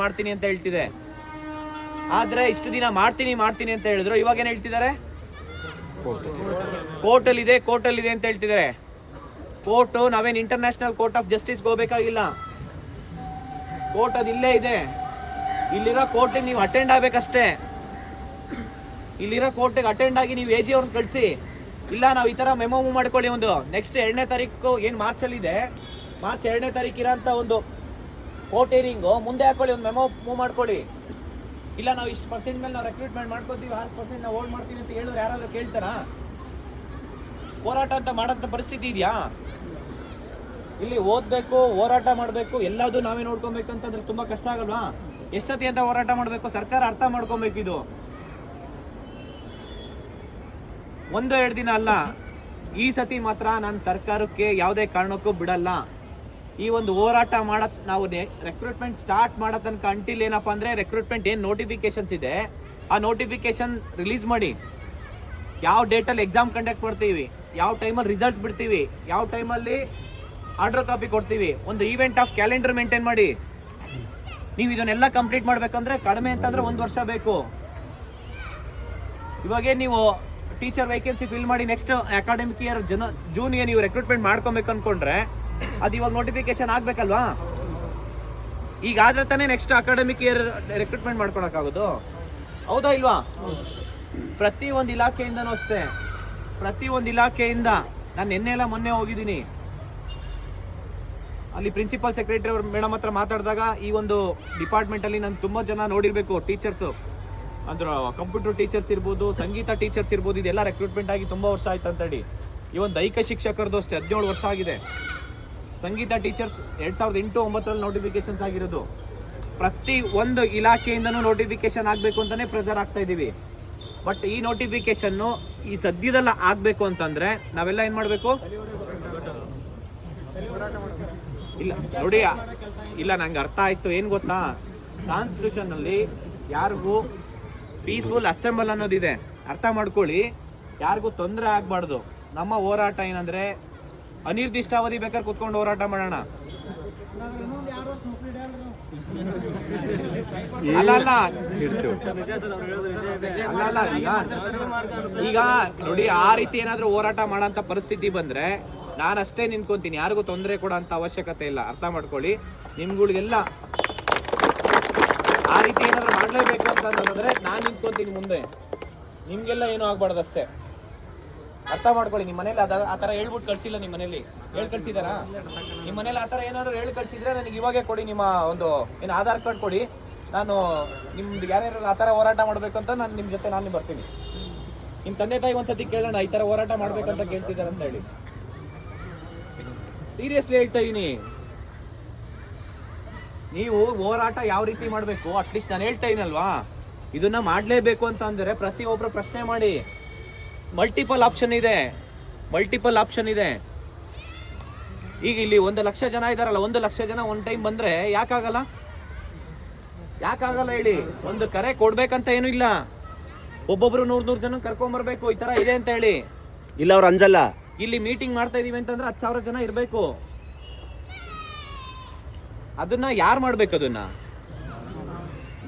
ಮಾಡ್ತೀನಿ ಅಂತ ಹೇಳ್ತಿದೆ. ಆದ್ರೆ ಇಷ್ಟು ದಿನ ಮಾಡ್ತೀನಿ ಅಂತ ಹೇಳಿದ್ರು, ಇವಾಗ ಏನ್ ಹೇಳ್ತಿದ್ದಾರೆ? ಕೋರ್ಟಲ್ಲಿ ಇದೆ ಅಂತ ಹೇಳ್ತಿದ್ದಾರೆ. ಕೋರ್ಟು ನಾವೇನು ಇಂಟರ್ನ್ಯಾಷನಲ್ ಕೋರ್ಟ್ ಆಫ್ ಜಸ್ಟಿಸ್ಗೆ ಹೋಗ್ಬೇಕಾಗಿಲ್ಲ, ಕೋರ್ಟ್ ಅದು ಇಲ್ಲೇ ಇದೆ. ಇಲ್ಲಿರೋ ಕೋರ್ಟಿಗೆ ನೀವು ಅಟೆಂಡ್ ಆಗ್ಬೇಕಷ್ಟೇ. ಇಲ್ಲಿರೋ ಕೋರ್ಟಿಗೆ ಅಟೆಂಡ್ ಆಗಿ ನೀವು AG ಅವ್ರನ್ನ ಕಳಿಸಿ. ಇಲ್ಲ ನಾವು ಈ ಥರ ಮೆಮೋ ಮೂವ್ ಮಾಡ್ಕೊಳ್ಳಿ. ಒಂದು ನೆಕ್ಸ್ಟ್ 2ನೇ ತಾರೀಕು ಏನು ಮಾರ್ಚಲ್ಲಿ ಇದೆ, ಮಾರ್ಚ್ 2ನೇ ತಾರೀಕು ಇರೋಂಥ ಒಂದು ಕೋರ್ಟ್ ಹಿಯರಿಂಗು ಮುಂದೆ ಹಾಕೊಳ್ಳಿ, ಒಂದು ಮೆಮೋ ಮೂವ್ ಮಾಡ್ಕೊಳ್ಳಿ. ಇಲ್ಲ ನಾವು ಇಷ್ಟು % ಮೇಲೆ ನಾವು ರೆಕ್ರೂಟ್ಮೆಂಟ್ ಮಾಡ್ಕೊತೀವಿ, 6% ನಾವು ಹೋಲ್ಡ್ ಮಾಡ್ತೀವಿ ಅಂತ ಹೇಳಿದ್ರೆ ಯಾರಾದರೂ ಕೇಳ್ತಾರಾ? ಹೋರಾಟ ಅಂತ ಮಾಡೋಂಥ ಪರಿಸ್ಥಿತಿ ಇದೆಯಾ? ಇಲ್ಲಿ ಓದಬೇಕು, ಹೋರಾಟ ಮಾಡಬೇಕು, ಎಲ್ಲದೂ ನಾವೇ ನೋಡ್ಕೊಬೇಕು ಅಂತಂದ್ರೆ ತುಂಬ ಕಷ್ಟ ಆಗಲ್ವಾ? ಎಷ್ಟೊತ್ತಿ ಅಂತ ಹೋರಾಟ ಮಾಡಬೇಕು? ಸರ್ಕಾರ ಅರ್ಥ ಮಾಡ್ಕೊಬೇಕು. ಇದು 1-2 ದಿನ ಅಲ್ಲ. ಈ ಸತಿ ಮಾತ್ರ ನಾನು ಸರ್ಕಾರಕ್ಕೆ ಯಾವುದೇ ಕಾರಣಕ್ಕೂ ಬಿಡಲ್ಲ. ಈ ಒಂದು ಹೋರಾಟ ನಾವು ರೆಕ್ರೂಟ್ಮೆಂಟ್ ಸ್ಟಾರ್ಟ್ ಮಾಡೋ ತನಕ ಅಂಟಿಲ್ ಏನಪ್ಪ ಅಂದರೆ ರೆಕ್ರೂಟ್ಮೆಂಟ್ ಏನು ನೋಟಿಫಿಕೇಶನ್ಸ್ ಇದೆ ಆ ನೋಟಿಫಿಕೇಶನ್ ರಿಲೀಸ್ ಮಾಡಿ, ಯಾವ ಡೇಟಲ್ಲಿ ಎಕ್ಸಾಮ್ ಕಂಡಕ್ಟ್ ಮಾಡ್ತೀವಿ, ಯಾವ ಟೈಮಲ್ಲಿ ರಿಸಲ್ಟ್ಸ್ ಬಿಡ್ತೀವಿ, ಯಾವ ಟೈಮಲ್ಲಿ ಆರ್ಡರ್ ಕಾಪಿ ಕೊಡ್ತೀವಿ, ಒಂದು ಈವೆಂಟ್ ಆಫ್ ಕ್ಯಾಲೆಂಡರ್ ಮೇಂಟೈನ್ ಮಾಡಿ. ನೀವು ಇದನ್ನೆಲ್ಲ ಕಂಪ್ಲೀಟ್ ಮಾಡಬೇಕಂದ್ರೆ ಕಡಿಮೆ ಅಂತಂದರೆ 1 ವರ್ಷ ಬೇಕು. ಇವಾಗೇ ನೀವು ಟೀಚರ್ ವೇಕೆನ್ಸಿ ಫಿಲ್ ಮಾಡಿ ನೆಕ್ಸ್ಟ್ ಅಕಾಡೆಮಿಕ್ ಇಯರ್ ಜೂನ್ಗೆ ನೀವು ರೆಕ್ರೂಟ್ಮೆಂಟ್ ಮಾಡ್ಕೊಬೇಕು ಅಂದ್ಕೊಂಡ್ರೆ ಅದು ಇವಾಗ ನೋಟಿಫಿಕೇಶನ್ ಆಗಬೇಕಲ್ವಾ? ಈಗಾದ್ರೆ ತಾನೇ ನೆಕ್ಸ್ಟ್ ಅಕಾಡೆಮಿಕ್ ಇಯರ್ ರೆಕ್ರೂಟ್ಮೆಂಟ್ ಮಾಡ್ಕೊಳಕ್ಕಾಗೋದು, ಹೌದಾ ಇಲ್ವಾ? ಪ್ರತಿಯೊಂದು ಇಲಾಖೆಯಿಂದನೂ ಅಷ್ಟೇ, ಪ್ರತಿಯೊಂದು ಇಲಾಖೆಯಿಂದ ನಾನು ಮೊನ್ನೆ ಹೋಗಿದ್ದೀನಿ. ಅಲ್ಲಿ ಪ್ರಿನ್ಸಿಪಲ್ ಸೆಕ್ರೆಟರಿ ಅವ್ರ ಮೇಡಮ್ ಹತ್ರ ಮಾತಾಡಿದಾಗ ಈ ಒಂದು ಡಿಪಾರ್ಟ್ಮೆಂಟಲ್ಲಿ ನಾನು ತುಂಬ ಜನ ನೋಡಿರಬೇಕು, ಟೀಚರ್ಸು ಅಂದ್ರೆ ಕಂಪ್ಯೂಟರ್ ಟೀಚರ್ಸ್ ಇರ್ಬೋದು, ಸಂಗೀತ ಟೀಚರ್ಸ್ ಇರ್ಬೋದು, ಇದೆಲ್ಲ ರೆಕ್ರೂಟ್ಮೆಂಟ್ ಆಗಿ ತುಂಬ ವರ್ಷ ಆಯ್ತು ಅಂತೇಳಿ. ಈ ಒಂದು ದೈಹಿಕ ಶಿಕ್ಷಕರದ್ದು ಅಷ್ಟೇ 17 ವರ್ಷ ಆಗಿದೆ. ಸಂಗೀತ ಟೀಚರ್ಸ್ 2008-9 ನೋಟಿಫಿಕೇಶನ್ಸ್ ಆಗಿರೋದು. ಪ್ರತಿ ಒಂದು ಇಲಾಖೆಯಿಂದನೂ ನೋಟಿಫಿಕೇಶನ್ ಆಗಬೇಕು ಅಂತಲೇ ಪ್ರೆಸರ್ ಆಗ್ತಾ ಇದ್ದೀವಿ. ಬಟ್ ಈ ನೋಟಿಫಿಕೇಶನ್ನು ಈ ಸದ್ಯದಲ್ಲ ಆಗಬೇಕು ಅಂತಂದರೆ ನಾವೆಲ್ಲ ಏನು ಮಾಡಬೇಕು? ಇಲ್ಲ ನೋಡಿ, ಇಲ್ಲ ನಂಗೆ ಅರ್ಥ ಆಯಿತು. ಏನು ಗೊತ್ತಾ, ಕಾನ್ಸ್ಟಿಟ್ಯೂಷನಲ್ಲಿ ಯಾರಿಗೂ ಪೀಸ್ಫುಲ್ ಅಸೆಂಬಲ್ ಅನ್ನೋದಿದೆ, ಅರ್ಥ ಮಾಡ್ಕೊಳ್ಳಿ. ಯಾರಿಗೂ ತೊಂದರೆ ಆಗಬಾರ್ದು. ನಮ್ಮ ಹೋರಾಟ ಏನಂದರೆ ಅನಿರ್ದಿಷ್ಟಾವಧಿ ಬೇಕಾದ್ರೆ ಕುತ್ಕೊಂಡು ಹೋರಾಟ ಮಾಡೋಣ. ಅಲ್ಲ ಈಗ ನೋಡಿ, ಆ ರೀತಿ ಏನಾದರೂ ಹೋರಾಟ ಮಾಡೋಂಥ ಪರಿಸ್ಥಿತಿ ಬಂದರೆ ನಾನಷ್ಟೇ ನಿಂತ್ಕೊಂತೀನಿ, ಯಾರಿಗೂ ತೊಂದರೆ ಕೊಡೋ ಅಂಥ ಅವಶ್ಯಕತೆ ಇಲ್ಲ. ಅರ್ಥ ಮಾಡ್ಕೊಳ್ಳಿ. ನಿಮ್ಗಳಿಗೆಲ್ಲ ಆ ರೀತಿ ಏನಾದ್ರು ಮಾಡಲೇಬೇಕು ಅಂತ ಅನ್ನೋದಾದ್ರೆ ನಾನು ನಿಂತ್ಕೊಂತೀನಿ ಮುಂದೆ, ನಿಮ್ಗೆಲ್ಲ ಏನೂ ಆಗ್ಬಾರ್ದು ಅಷ್ಟೇ. ಅರ್ಥ ಮಾಡ್ಕೊಳ್ಳಿ. ನಿಮ್ಮ ಮನೇಲಿ ಆ ಥರ ಹೇಳ್ಬಿಟ್ಟು ಕಳ್ಸಿಲ್ಲ, ನಿಮ್ಮ ಮನೇಲಿ ಹೇಳಿ ಕಳ್ಸಿದಾರಾ? ನಿಮ್ಮ ಮನೇಲಿ ಆ ಥರ ಏನಾದರೂ ಹೇಳಿ ಕಳ್ಸಿದ್ರೆ ನನಗೆ ಇವಾಗೇ ಕೊಡಿ, ನಿಮ್ಮ ಒಂದು ಏನು ಆಧಾರ್ ಕಾರ್ಡ್ ಕೊಡಿ. ನಾನು ನಿಮ್ದು ಯಾರ್ಯಾರು ಆ ಥರ ಹೋರಾಟ ಮಾಡಬೇಕು ಅಂತ ನಾನು ನಿಮ್ಮ ಜೊತೆ ನಾನು ಬರ್ತೀನಿ. ನಿಮ್ಮ ತಂದೆ ತಾಯಿಗೆ ಒಂದ್ಸತಿ ಕೇಳೋಣ, ಈ ಥರ ಹೋರಾಟ ಮಾಡ್ಬೇಕಂತ ಕೇಳ್ತಿದ್ದಾರೆ ಅಂತ ಹೇಳಿ. ಸೀರಿಯಸ್ಲಿ ಹೇಳ್ತಾ ಇದೀನಿ. ನೀವು ಹೋರಾಟ ಯಾವ ರೀತಿ ಮಾಡಬೇಕು ಅಟ್ಲೀಸ್ಟ್ ನಾನು ಹೇಳ್ತಾ ಇದೀನಲ್ವಾ, ಇದನ್ನ ಮಾಡಲೇಬೇಕು ಅಂತ ಅಂದರೆ ಪ್ರತಿಯೊಬ್ಬರು ಪ್ರಶ್ನೆ ಮಾಡಿ. ಮಲ್ಟಿಪಲ್ ಆಪ್ಷನ್ ಇದೆ. ಈಗ ಇಲ್ಲಿ 1 ಲಕ್ಷ ಜನ ಇದಾರಲ್ಲ, 1 ಲಕ್ಷ ಜನ ಒಂದು ಟೈಮ್ ಬಂದ್ರೆ ಯಾಕಾಗಲ್ಲ ಹೇಳಿ? ಒಂದು ಕರೆ ಕೊಡ್ಬೇಕಂತ ಏನೂ ಇಲ್ಲ. ಒಬ್ಬೊಬ್ರು 100 ಜನ ಕರ್ಕೊಂಬರ್ಬೇಕು, ಈ ತರ ಇದೆ ಅಂತ ಹೇಳಿ. ಇಲ್ಲ ಅವ್ರು ಅಂಜಲ್ಲ. ಇಲ್ಲಿ ಮೀಟಿಂಗ್ ಮಾಡ್ತಾ ಇದೀವಿ ಅಂತಂದ್ರೆ 10,000 ಜನ ಇರಬೇಕು. ಅದನ್ನ ಯಾರು ಮಾಡ್ಬೇಕು? ಅದನ್ನ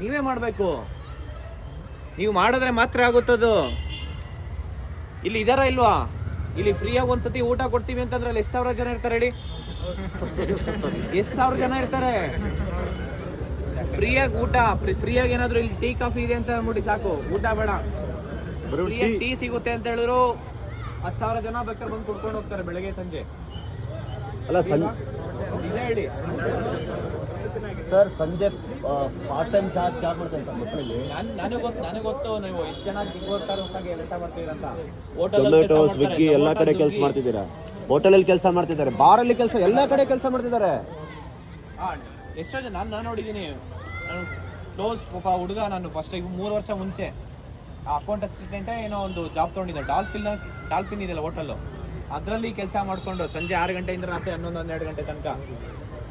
ನೀವೇ ಮಾಡಬೇಕು. ನೀವು ಮಾಡಿದ್ರೆ ಮಾತ್ರ ಆಗುತ್ತದು. ಇಲ್ಲಿ ಇದಾರ ಇಲ್ವಾ? ಇಲ್ಲಿ ಫ್ರೀಯಾಗಿ ಒಂದ್ಸತಿ ಊಟ ಕೊಡ್ತೀವಿ ಅಂತಂದ್ರೆ ಅಲ್ಲಿ 1,000 ಜನ ಇರ್ತಾರೆ ಹೇಳಿ? 1,000 ಜನ ಇರ್ತಾರೆ. ಫ್ರೀಯಾಗಿ ಊಟ, ಫ್ರೀಯಾಗಿ ಏನಾದ್ರು ಇಲ್ಲಿ ಟೀ ಕಾಫಿ ಇದೆ ಅಂತ ಅಂದ್ಬಿಟ್ಟು ಸಾಕು, ಊಟ ಬೇಡ, ಫ್ರೀಯಾಗಿ ಟೀ ಸಿಗುತ್ತೆ ಅಂತ ಹೇಳಿದ್ರು 10,000 ಜನ ಬೇಕಾದ್ರೆ ಬಂದು ಕುಡ್ಕೊಂಡು ಹೋಗ್ತಾರೆ ಬೆಳಗ್ಗೆ ಸಂಜೆ. ಅಲ್ಲ ಇದೇ ಹೇಳಿ ಸರ್, ಸಂಜೆ ಪಾರ್ಟ್ ಟೈಮ್ ಚಾರ್ಜ್ ಮಾಡ್ತಾರೆ ಮಕ್ಕಳಲ್ಲಿ. ನನಗೆ ಗೊತ್ತು ನೀವು ಎಷ್ಟು ಜನ ಕೆಲಸ ಮಾಡ್ತೀರಂತ. ಜೊಮ್ಯಾಟೊ, ಸ್ವಿಗ್ಗಿ ಎಲ್ಲ ಕಡೆ ಕೆಲಸ ಮಾಡ್ತಿದ್ದೀರಾ. ಹೋಟೆಲಲ್ಲಿ ಕೆಲಸ ಮಾಡ್ತಿದ್ದಾರೆ, ಬಾರಲ್ಲಿ ಕೆಲಸ, ಎಲ್ಲ ಕಡೆ ಕೆಲಸ ಮಾಡ್ತಿದ್ದಾರೆ. ಎಷ್ಟೋ ಜನ ನಾನು ನೋಡಿದ್ದೀನಿ. ನಾನು ಕ್ಲೋಸ್ ಒಬ್ಬ ಹುಡುಗ, ನಾನು ಫಸ್ಟ್ 3 ವರ್ಷ ಮುಂಚೆ ಅಕೌಂಟ್ ಅಸಿಸ್ಟೆಂಟೇ ಏನೋ ಒಂದು ಜಾಬ್ ತೊಗೊಂಡಿದ್ದೆ. ಡಾಲ್ಫಿನ್ ಇದೆಯಲ್ಲ ಹೋಟೆಲ್ಲು, ಅದರಲ್ಲಿ ಕೆಲಸ ಮಾಡಿಕೊಂಡು ಸಂಜೆ 6 ಗಂಟೆಯಿಂದ ರಾತ್ರಿ 11-12 ಗಂಟೆ ತನಕ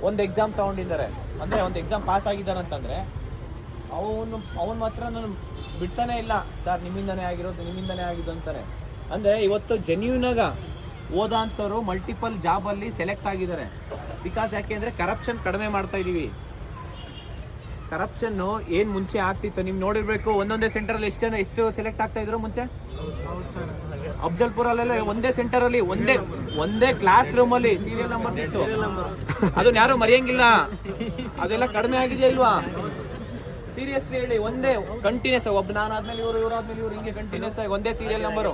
ಒಂದು ಎಕ್ಸಾಮ್ ತೊಗೊಂಡಿದ್ದಾರೆ. ಅಂದರೆ ಒಂದು ಎಕ್ಸಾಮ್ ಪಾಸ್ ಆಗಿದ್ದಾನಂತಂದರೆ ಅವನು ಮಾತ್ರ ನಾನು ಬಿಡ್ತಾನೆ ಇಲ್ಲ. ಸರ್ ನಿಮ್ಮಿಂದನೇ ಆಗಿದ್ದು ಅಂತಾರೆ. ಅಂದರೆ ಇವತ್ತು ಜೆನ್ಯೂನಾಗ ಓದೋಂಥವ್ರು ಮಲ್ಟಿಪಲ್ ಜಾಬಲ್ಲಿ ಸೆಲೆಕ್ಟ್ ಆಗಿದ್ದಾರೆ. ಬಿಕಾಸ್ ಯಾಕೆಂದರೆ ಕರಪ್ಷನ್ ಕಡಿಮೆ ಮಾಡ್ತಾ ಇದ್ದೀವಿ. ಕರಪ್ಷನ್ನು ಏನು ಮುಂಚೆ ಆಗ್ತಿತ್ತು ನೀವು ನೋಡಿರ್ಬೇಕು. ಒಂದೊಂದೇ ಸೆಂಟರಲ್ಲಿ ಎಷ್ಟು ಸೆಲೆಕ್ಟ್ ಆಗ್ತಾ ಇದ್ರು ಮುಂಚೆ? ಅಫ್ಜಲ್ಪುರಲ್ಲೆಲ್ಲ ಒಂದೇ ಸೆಂಟರಲ್ಲಿ ಒಂದೇ ಕ್ಲಾಸ್ ರೂಮಲ್ಲಿ ಸೀರಿಯಲ್ ನಂಬರ್ ಇತ್ತು. ಅದನ್ನ ಯಾರು ಮರೆಯಂಗಿಲ್ಲ. ಅದೆಲ್ಲ ಕಡಿಮೆ ಆಗಿದೆಯಾ ಇಲ್ವಾ? ಸೀರಿಯಸ್ಲಿ ಹೇಳಿ. ಒಂದೇ ಕಂಟಿನ್ಯೂಸ್, ಒಬ್ಬ ನಾನಾದ್ಮೇಲೆ ಇವರಾದ್ಮೇಲೆ ಇವ್ರು, ಹಿಂಗೆ ಕಂಟಿನ್ಯೂಸ್ ಆಗಿ ಒಂದೇ ಸೀರಿಯಲ್ ನಂಬರು.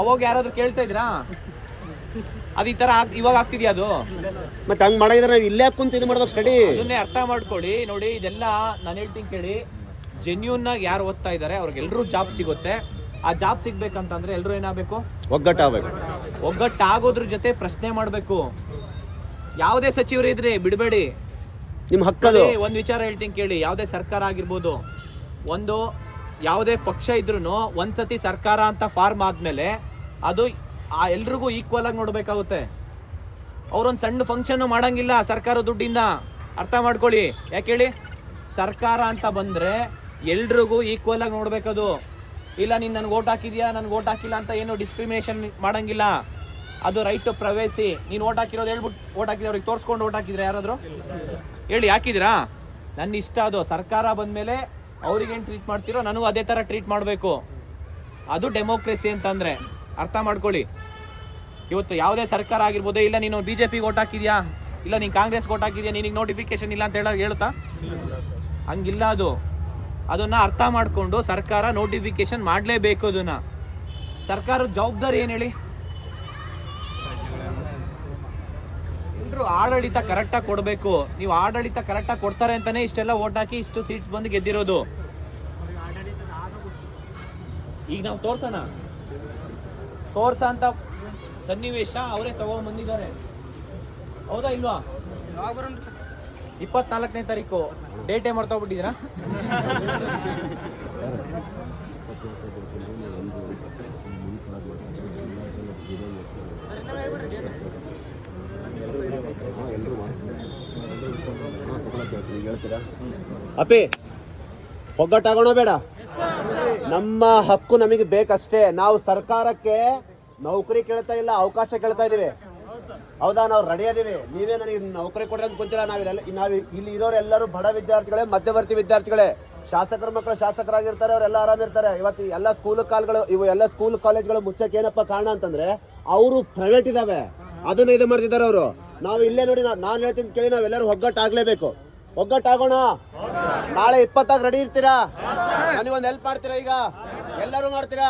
ಅವಾಗ ಯಾರಾದ್ರೂ ಕೇಳ್ತಾ ಇದ್ರಾ? ಅದು ಈ ತರ ಇವಾಗ ಆಗ್ತಿದ್ಯಾ? ಅದು ಮತ್ತೆ ಹಂಗ್ ಮಾಡಿದ್ರೆ ನಾವು ಇಲ್ಲೇ ಕುಂತ ಇದು ಮಾಡ್ಬೇಕು ಸ್ಟಡಿ. ಅದನ್ನೇ ಅರ್ಥ ಮಾಡ್ಕೊಳ್ಳಿ. ನೋಡಿ, ಇದೆಲ್ಲ ನಾನು ಹೇಳ್ತೀನಿ ಕೇಳಿ. ಜೆನ್ಯೂನ್ ಆಗಿ ಯಾರು ಓದ್ತಾ ಇದ್ದಾರೆ ಅವ್ರಿಗೆಲ್ಲರೂ ಜಾಬ್ ಸಿಗುತ್ತೆ. ಆ ಜಾಬ್ ಸಿಗ್ಬೇಕಂತಂದ್ರೆ ಎಲ್ಲರೂ ಏನಾಗಬೇಕು? ಒಗ್ಗಟ್ಟಾಗಬೇಕು. ಒಗ್ಗಟ್ಟಾಗೋದ್ರ ಜೊತೆ ಪ್ರಶ್ನೆ ಮಾಡಬೇಕು. ಯಾವುದೇ ಸಚಿವರು ಇದ್ರೆ ಬಿಡಬೇಡಿ, ನಿಮ್ಮ ಹಕ್ಕದು. ಒಂದು ವಿಚಾರ ಹೇಳ್ತೀನಿ ಕೇಳಿ. ಯಾವುದೇ ಸರ್ಕಾರ ಆಗಿರ್ಬೋದು, ಒಂದು ಯಾವುದೇ ಪಕ್ಷ ಇದ್ರೂ ಒಂದ್ಸತಿ ಸರ್ಕಾರ ಅಂತ ಫಾರ್ಮ್ ಆದ್ಮೇಲೆ ಅದು ಎಲ್ರಿಗೂ ಈಕ್ವಲ್ ಆಗಿ ನೋಡ್ಬೇಕಾಗುತ್ತೆ. ಅವ್ರೊಂದು ಸಣ್ಣ ಫಂಕ್ಷನ್ ಮಾಡಂಗಿಲ್ಲ ಸರ್ಕಾರ ದುಡ್ಡಿಂದ. ಅರ್ಥ ಮಾಡ್ಕೊಳ್ಳಿ. ಯಾಕೆ ಹೇಳಿ? ಸರ್ಕಾರ ಅಂತ ಬಂದ್ರೆ ಎಲ್ರಿಗೂ ಈಕ್ವಲ್ ಆಗಿ ನೋಡ್ಬೇಕದು. ಇಲ್ಲ ನೀನು ನನಗೆ ಓಟ್ ಹಾಕಿದ್ಯಾ, ನನಗೆ ಓಟ್ ಹಾಕಿಲ್ಲ ಅಂತ ಏನು ಡಿಸ್ಕ್ರಿಮಿನೇಷನ್ ಮಾಡಂಗಿಲ್ಲ. ಅದು ರೈಟ್ ಟು ಪ್ರೈವೇಸಿ. ನೀನು ಓಟ್ ಹಾಕಿರೋದು ಹೇಳ್ಬಿಟ್ಟು ಓಟ್ ಹಾಕಿದ್ರೆ ಅವ್ರಿಗೆ ತೋರಿಸ್ಕೊಂಡು ಓಟ್ ಹಾಕಿದ್ರೆ ಯಾರಾದರೂ ಹೇಳಿ ಹಾಕಿದ್ರಾ? ನನ್ನ ಇಷ್ಟ ಅದು. ಸರ್ಕಾರ ಬಂದಮೇಲೆ ಅವ್ರಿಗೇನು ಟ್ರೀಟ್ ಮಾಡ್ತಿರೋ ನನಗೂ ಅದೇ ಥರ ಟ್ರೀಟ್ ಮಾಡಬೇಕು. ಅದು ಡೆಮೋಕ್ರೆಸಿ ಅಂತಂದರೆ. ಅರ್ಥ ಮಾಡ್ಕೊಳ್ಳಿ. ಇವತ್ತು ಯಾವುದೇ ಸರ್ಕಾರ ಆಗಿರ್ಬೋದು, ಇಲ್ಲ ನೀನು BJPಗೆ ಓಟ್ ಹಾಕಿದ್ಯಾ, ಇಲ್ಲ ನೀನು ಕಾಂಗ್ರೆಸ್ಗೆ ಓಟ್ ಹಾಕಿದ್ಯಾ, ನಿನಗೆ ನೋಟಿಫಿಕೇಶನ್ ಇಲ್ಲ ಅಂತ ಹೇಳುತ್ತಾ? ಹಂಗಿಲ್ಲ. ಅದನ್ನು ಅರ್ಥ ಮಾಡಿಕೊಂಡು ಸರ್ಕಾರ ನೋಟಿಫಿಕೇಶನ್ ಮಾಡಲೇಬೇಕು. ಅದನ್ನು ಸರ್ಕಾರದ ಜವಾಬ್ದಾರಿ ಏನು ಹೇಳಿ? ಎಲ್ಲರೂ ಆಡಳಿತ ಕರೆಕ್ಟಾಗಿ ಕೊಡಬೇಕು. ನೀವು ಆಡಳಿತ ಕರೆಕ್ಟಾಗಿ ಕೊಡ್ತಾರೆ ಅಂತಲೇ ಇಷ್ಟೆಲ್ಲ ಓಟ್ ಹಾಕಿ ಇಷ್ಟು ಸೀಟ್ಸ್ ಬಂದು ಗೆದ್ದಿರೋದು. ಈಗ ನಾವು ತೋರ್ಸ ಅಂತ ಸನ್ನಿವೇಶ ಅವರೇ ತಗೊಂಡ್ಬಂದಿದ್ದಾರೆ. ಹೌದಾ ಇಲ್ವಾ? 24ನೇ ತಾರೀಕು ಡೇಟೇ ಮರ್ತೋಗ್ಬಿಟ್ಟಿದ್ದೀರಾ? ಅಪ್ಪಿ, ಒಗ್ಗಟ್ಟಾಗೋಣ ಬೇಡ? ನಮ್ಮ ಹಕ್ಕು ನಮಗೆ ಬೇಕಷ್ಟೇ. ನಾವು ಸರ್ಕಾರಕ್ಕೆ ನೌಕರಿ ಕೇಳ್ತಾ ಇಲ್ಲ, ಅವಕಾಶ ಕೇಳ್ತಾ ಇದೀವಿ. ಹೌದಾ? ನಾವು ರೆಡಿ ಅದೀವಿ. ನೀವೇ ನನಗೆ ನೌಕರಿ ಕೊಡ್ರಿ ಅಂತ ಗೊತ್ತಿಲ್ಲ. ನಾವು ಇಲ್ಲಿ ಇರೋರೆಲ್ಲರೂ ಬಡ ವಿದ್ಯಾರ್ಥಿಗಳೇ, ಮಧ್ಯವರ್ತಿ ವಿದ್ಯಾರ್ಥಿಗಳೇ. ಶಾಸಕರ ಮಕ್ಕಳು ಶಾಸಕರಾಗಿರ್ತಾರೆ, ಅವರೆಲ್ಲ ಆರಾಮಿರ್ತಾರೆ. ಇವತ್ತು ಎಲ್ಲ ಸ್ಕೂಲ್ ಕಾಲೇಜ್ಗಳು ಮುಚ್ಚಕ್ಕೆ ಏನಪ್ಪ ಕಾರಣ ಅಂತಂದ್ರೆ ಅವರು ಪ್ರೈವೇಟ್ ಇದಾವೆ, ಅದನ್ನ ಇದು ಮಾಡ್ತಿದ್ದಾರೆ ಅವರು. ನಾವು ಇಲ್ಲೇ ನೋಡಿ, ನಾನು ಹೇಳ್ತೀನಿ ಕೇಳಿ, ನಾವೆಲ್ಲರೂ ಒಗ್ಗಟ್ಟಾಗಲೇಬೇಕು. ಒಗ್ಗಟ್ಟಾಗೋಣ. ನಾಳೆ 20 ರೆಡಿ ಇರ್ತೀರಾ? ನನಗೊಂದು ಹೆಲ್ಪ್ ಮಾಡ್ತೀರಾ? ಈಗ ಎಲ್ಲರೂ ಮಾಡ್ತೀರಾ?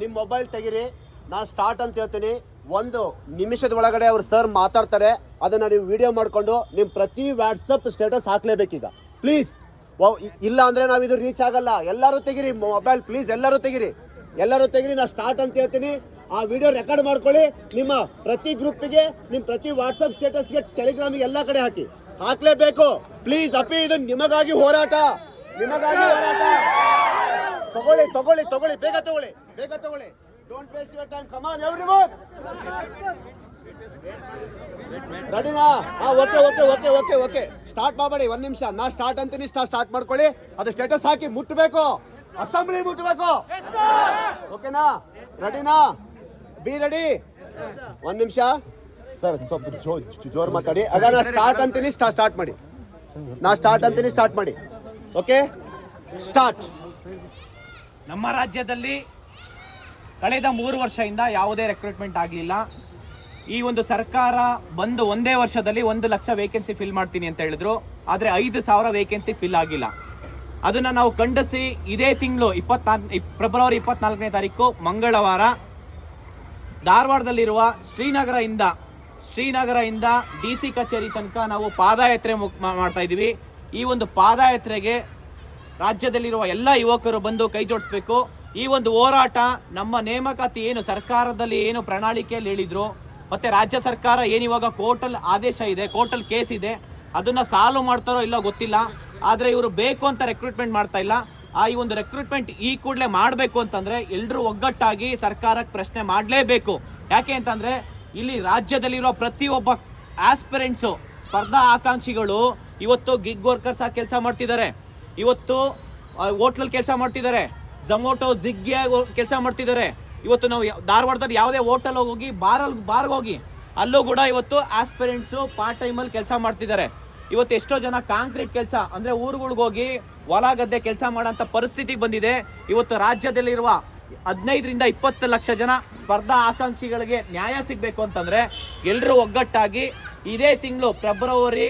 ನಿಮ್ಮ ಮೊಬೈಲ್ ತೆಗಿರಿ, ನಾನು ಸ್ಟಾರ್ಟ್ ಅಂತ ಹೇಳ್ತೀನಿ. 1 ನಿಮಿಷದ ಒಳಗಡೆ ಅವ್ರು ಸರ್ ಮಾತಾಡ್ತಾರೆ, ಅದನ್ನು ನೀವು ವಿಡಿಯೋ ಮಾಡಿಕೊಂಡು ನಿಮ್ಮ ಪ್ರತಿ ವಾಟ್ಸಪ್ ಸ್ಟೇಟಸ್ ಹಾಕ್ಲೇಬೇಕೀಗ ಪ್ಲೀಸ್. ಇಲ್ಲ ಅಂದರೆ ನಾವು ಇದು ರೀಚ್ ಆಗಲ್ಲ. ಎಲ್ಲರೂ ತೆಗಿರಿ ಮೊಬೈಲ್ ಪ್ಲೀಸ್, ಎಲ್ಲರೂ ತೆಗಿರಿ. ನಾನು ಸ್ಟಾರ್ಟ್ ಅಂತ ಹೇಳ್ತೀನಿ. ಆ ವಿಡಿಯೋ ರೆಕಾರ್ಡ್ ಮಾಡ್ಕೊಳ್ಳಿ. ನಿಮ್ಮ ಪ್ರತಿ ಗ್ರೂಪಿಗೆ, ನಿಮ್ಮ ಪ್ರತಿ ವಾಟ್ಸಪ್ ಸ್ಟೇಟಸ್ಗೆ, ಟೆಲಿಗ್ರಾಮಿಗೆ ಎಲ್ಲ ಕಡೆ ಹಾಕ್ಲೇಬೇಕು ಪ್ಲೀಸ್. ಅಪ್ಪಿ, ಇದು ನಿಮಗಾಗಿ ಹೋರಾಟ. ತಗೊಳ್ಳಿ, ಬೇಗ ತಗೊಳ್ಳಿ. Don't waste your time. Come on everyone. ರೆಡಿನಾ? ಓಕೆ. ಸ್ಟಾರ್ಟ್ ಮಾಡಬೇಡಿ, 1 ನಿಮಿಷ. ನಾ ಸ್ಟಾರ್ಟ್ ಅಂತೀನಿ, ಸ್ಟಾರ್ಟ್ ಮಾಡ್ಕೊಳ್ಳಿ. ಅದು ಸ್ಟೇಟಸ್ ಹಾಕಿ ಮುಟ್ಟಬೇಕು, ಅಸೆಂಬ್ಲಿ ಮುಟ್ಟಬೇಕು. ಓಕೆನಾ? ರೆಡಿನಾ? Be ready. 1 ನಿಮಿಷ ಸರ್, ಸ್ವಲ್ಪ ಜೋರ್ ಮಾತಾಡಿ. ಆಗ ನಾ ಸ್ಟಾರ್ಟ್ ಅಂತೀನಿ, ಸ್ಟಾರ್ಟ್ ಮಾಡಿ. Okay, start. ನಮ್ಮ ರಾಜ್ಯದಲ್ಲಿ ಕಳೆದ 3 ವರ್ಷದಿಂದ ಯಾವುದೇ ರೆಕ್ರೂಟ್ಮೆಂಟ್ ಆಗಲಿಲ್ಲ. ಈ ಒಂದು ಸರ್ಕಾರ ಬಂದು ಒಂದೇ ವರ್ಷದಲ್ಲಿ 1 ಲಕ್ಷ ವೇಕೆನ್ಸಿ ಫಿಲ್ ಮಾಡ್ತೀನಿ ಅಂತ ಹೇಳಿದ್ರು. ಆದರೆ 5,000 ವೇಕೆನ್ಸಿ ಫಿಲ್ ಆಗಿಲ್ಲ. ಅದನ್ನು ನಾವು ಖಂಡಿಸಿ ಇದೇ ತಿಂಗಳು ಫೆಬ್ರವರಿ 24ನೇ ತಾರೀಕು ಮಂಗಳವಾರ ಧಾರವಾಡದಲ್ಲಿರುವ ಶ್ರೀನಗರದಿಂದ DC ಕಚೇರಿ ತನಕ ನಾವು ಪಾದಯಾತ್ರೆ ಮಾಡ್ತಾ ಇದ್ದೀವಿ. ಈ ಒಂದು ಪಾದಯಾತ್ರೆಗೆ ರಾಜ್ಯದಲ್ಲಿರುವ ಎಲ್ಲ ಯುವಕರು ಬಂದು ಕೈ ಜೋಡಿಸ್ಬೇಕು. ಈ ಒಂದು ಹೋರಾಟ ನಮ್ಮ ನೇಮಕಾತಿ ಏನು ಸರ್ಕಾರದಲ್ಲಿ ಏನು ಪ್ರಣಾಳಿಕೆಯಲ್ಲಿ ಹೇಳಿದ್ರು, ಮತ್ತು ರಾಜ್ಯ ಸರ್ಕಾರ ಏನಿವಾಗ ಕೋರ್ಟಲ್ಲಿ ಆದೇಶ ಇದೆ, ಕೋರ್ಟಲ್ಲಿ ಕೇಸ್ ಇದೆ, ಅದನ್ನು ಸಾಲ್ವ್ ಮಾಡ್ತಾರೋ ಇಲ್ಲ ಗೊತ್ತಿಲ್ಲ. ಆದರೆ ಇವರು ಬೇಕು ಅಂತ ರೆಕ್ರೂಟ್ಮೆಂಟ್ ಮಾಡ್ತಾ ಇಲ್ಲ. ಈ ಒಂದು ರೆಕ್ರೂಟ್ಮೆಂಟ್ ಈ ಕೂಡಲೇ ಮಾಡಬೇಕು ಅಂತಂದರೆ ಎಲ್ಲರೂ ಒಗ್ಗಟ್ಟಾಗಿ ಸರ್ಕಾರಕ್ಕೆ ಪ್ರಶ್ನೆ ಮಾಡಲೇಬೇಕು. ಯಾಕೆ ಅಂತಂದರೆ ಇಲ್ಲಿ ರಾಜ್ಯದಲ್ಲಿರೋ ಪ್ರತಿಯೊಬ್ಬ ಆಸ್ಪಿರೆಂಟ್ಸು, ಸ್ಪರ್ಧಾ ಆಕಾಂಕ್ಷಿಗಳು ಇವತ್ತು ಗಿಗ್ ವರ್ಕರ್ಸ್ ಆಗಿ ಕೆಲಸ ಮಾಡ್ತಿದ್ದಾರೆ, ಇವತ್ತು ಹೋಟ್ಲಲ್ಲಿ ಕೆಲಸ ಮಾಡ್ತಿದ್ದಾರೆ, ಝೊಮ್ಯಾಟೊ ಜಿಗ್ಗೆ ಕೆಲಸ ಮಾಡ್ತಿದ್ದಾರೆ. ಇವತ್ತು ನಾವು ಧಾರವಾಡದಲ್ಲಿ ಯಾವುದೇ ಹೋಟೆಲ್ ಹೋಗಿ ಬಾರ್ಗೆ ಹೋಗಿ ಅಲ್ಲೂ ಕೂಡ ಇವತ್ತು ಆಸ್ಪಿರೆಂಟ್ಸು ಪಾರ್ಟ್ ಟೈಮಲ್ಲಿ ಕೆಲಸ ಮಾಡ್ತಿದ್ದಾರೆ. ಇವತ್ತು ಎಷ್ಟೋ ಜನ ಕಾಂಕ್ರೀಟ್ ಕೆಲಸ ಅಂದರೆ ಊರುಗಳಿಗೆ ಹೋಗಿ ಹೊಲ ಗದ್ದೆ ಕೆಲಸ ಮಾಡೋಂಥ ಪರಿಸ್ಥಿತಿಗೆ ಬಂದಿದೆ. ಇವತ್ತು ರಾಜ್ಯದಲ್ಲಿರುವ 15ರಿಂದ 20 ಲಕ್ಷ ಜನ ಸ್ಪರ್ಧಾ ಆಕಾಂಕ್ಷಿಗಳಿಗೆ ನ್ಯಾಯ ಸಿಗಬೇಕು ಅಂತಂದರೆ ಎಲ್ಲರೂ ಒಗ್ಗಟ್ಟಾಗಿ ಇದೇ ತಿಂಗಳು ಫೆಬ್ರವರಿ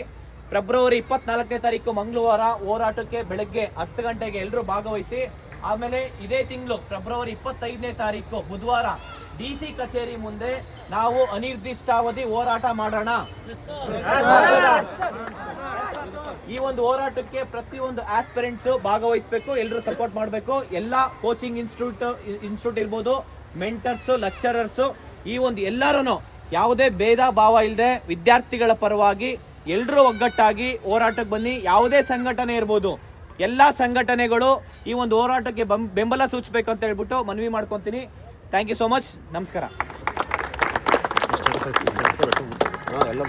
24ನೇ ತಾರೀಕು ಮಂಗಳವಾರ ಹೋರಾಟಕ್ಕೆ ಬೆಳಗ್ಗೆ 10 ಗಂಟೆಗೆ ಎಲ್ಲರೂ ಭಾಗವಹಿಸಿ. ಆಮೇಲೆ ಇದೇ ತಿಂಗಳು ಫೆಬ್ರವರಿ 25ನೇ ತಾರೀಕು ಬುಧವಾರ DC ಕಚೇರಿ ಮುಂದೆ ನಾವು ಅನಿರ್ದಿಷ್ಟಾವಧಿ ಹೋರಾಟ ಮಾಡೋಣ. ಈ ಒಂದು ಹೋರಾಟಕ್ಕೆ ಪ್ರತಿಯೊಂದು ಆಸ್ಪಿರೆಂಟ್ಸ್ ಭಾಗವಹಿಸಬೇಕು, ಎಲ್ಲರೂ ಸಪೋರ್ಟ್ ಮಾಡಬೇಕು. ಎಲ್ಲ ಕೋಚಿಂಗ್ ಇನ್ಸ್ಟಿಟ್ಯೂಟ್ ಇರ್ಬೋದು, ಮೆಂಟರ್ಸು, ಲೆಕ್ಚರರ್ಸು, ಈ ಒಂದು ಎಲ್ಲರೂ ಯಾವುದೇ ಭೇದ ಭಾವ ಇಲ್ಲದೆ ವಿದ್ಯಾರ್ಥಿಗಳ ಪರವಾಗಿ ಎಲ್ಲರೂ ಒಗ್ಗಟ್ಟಾಗಿ ಹೋರಾಟಕ್ಕೆ ಬನ್ನಿ. ಯಾವುದೇ ಸಂಘಟನೆ ಇರ್ಬೋದು, ಎಲ್ಲ ಸಂಘಟನೆಗಳು ಈ ಒಂದು ಹೋರಾಟಕ್ಕೆ ಬೆಂಬಲ ಸೂಚಿಸಬೇಕು ಅಂತ ಹೇಳ್ಬಿಟ್ಟು ಮನವಿ ಮಾಡ್ಕೊತೀನಿ. Thank you so much. ನಮಸ್ಕಾರ. ಎಲ್ಲ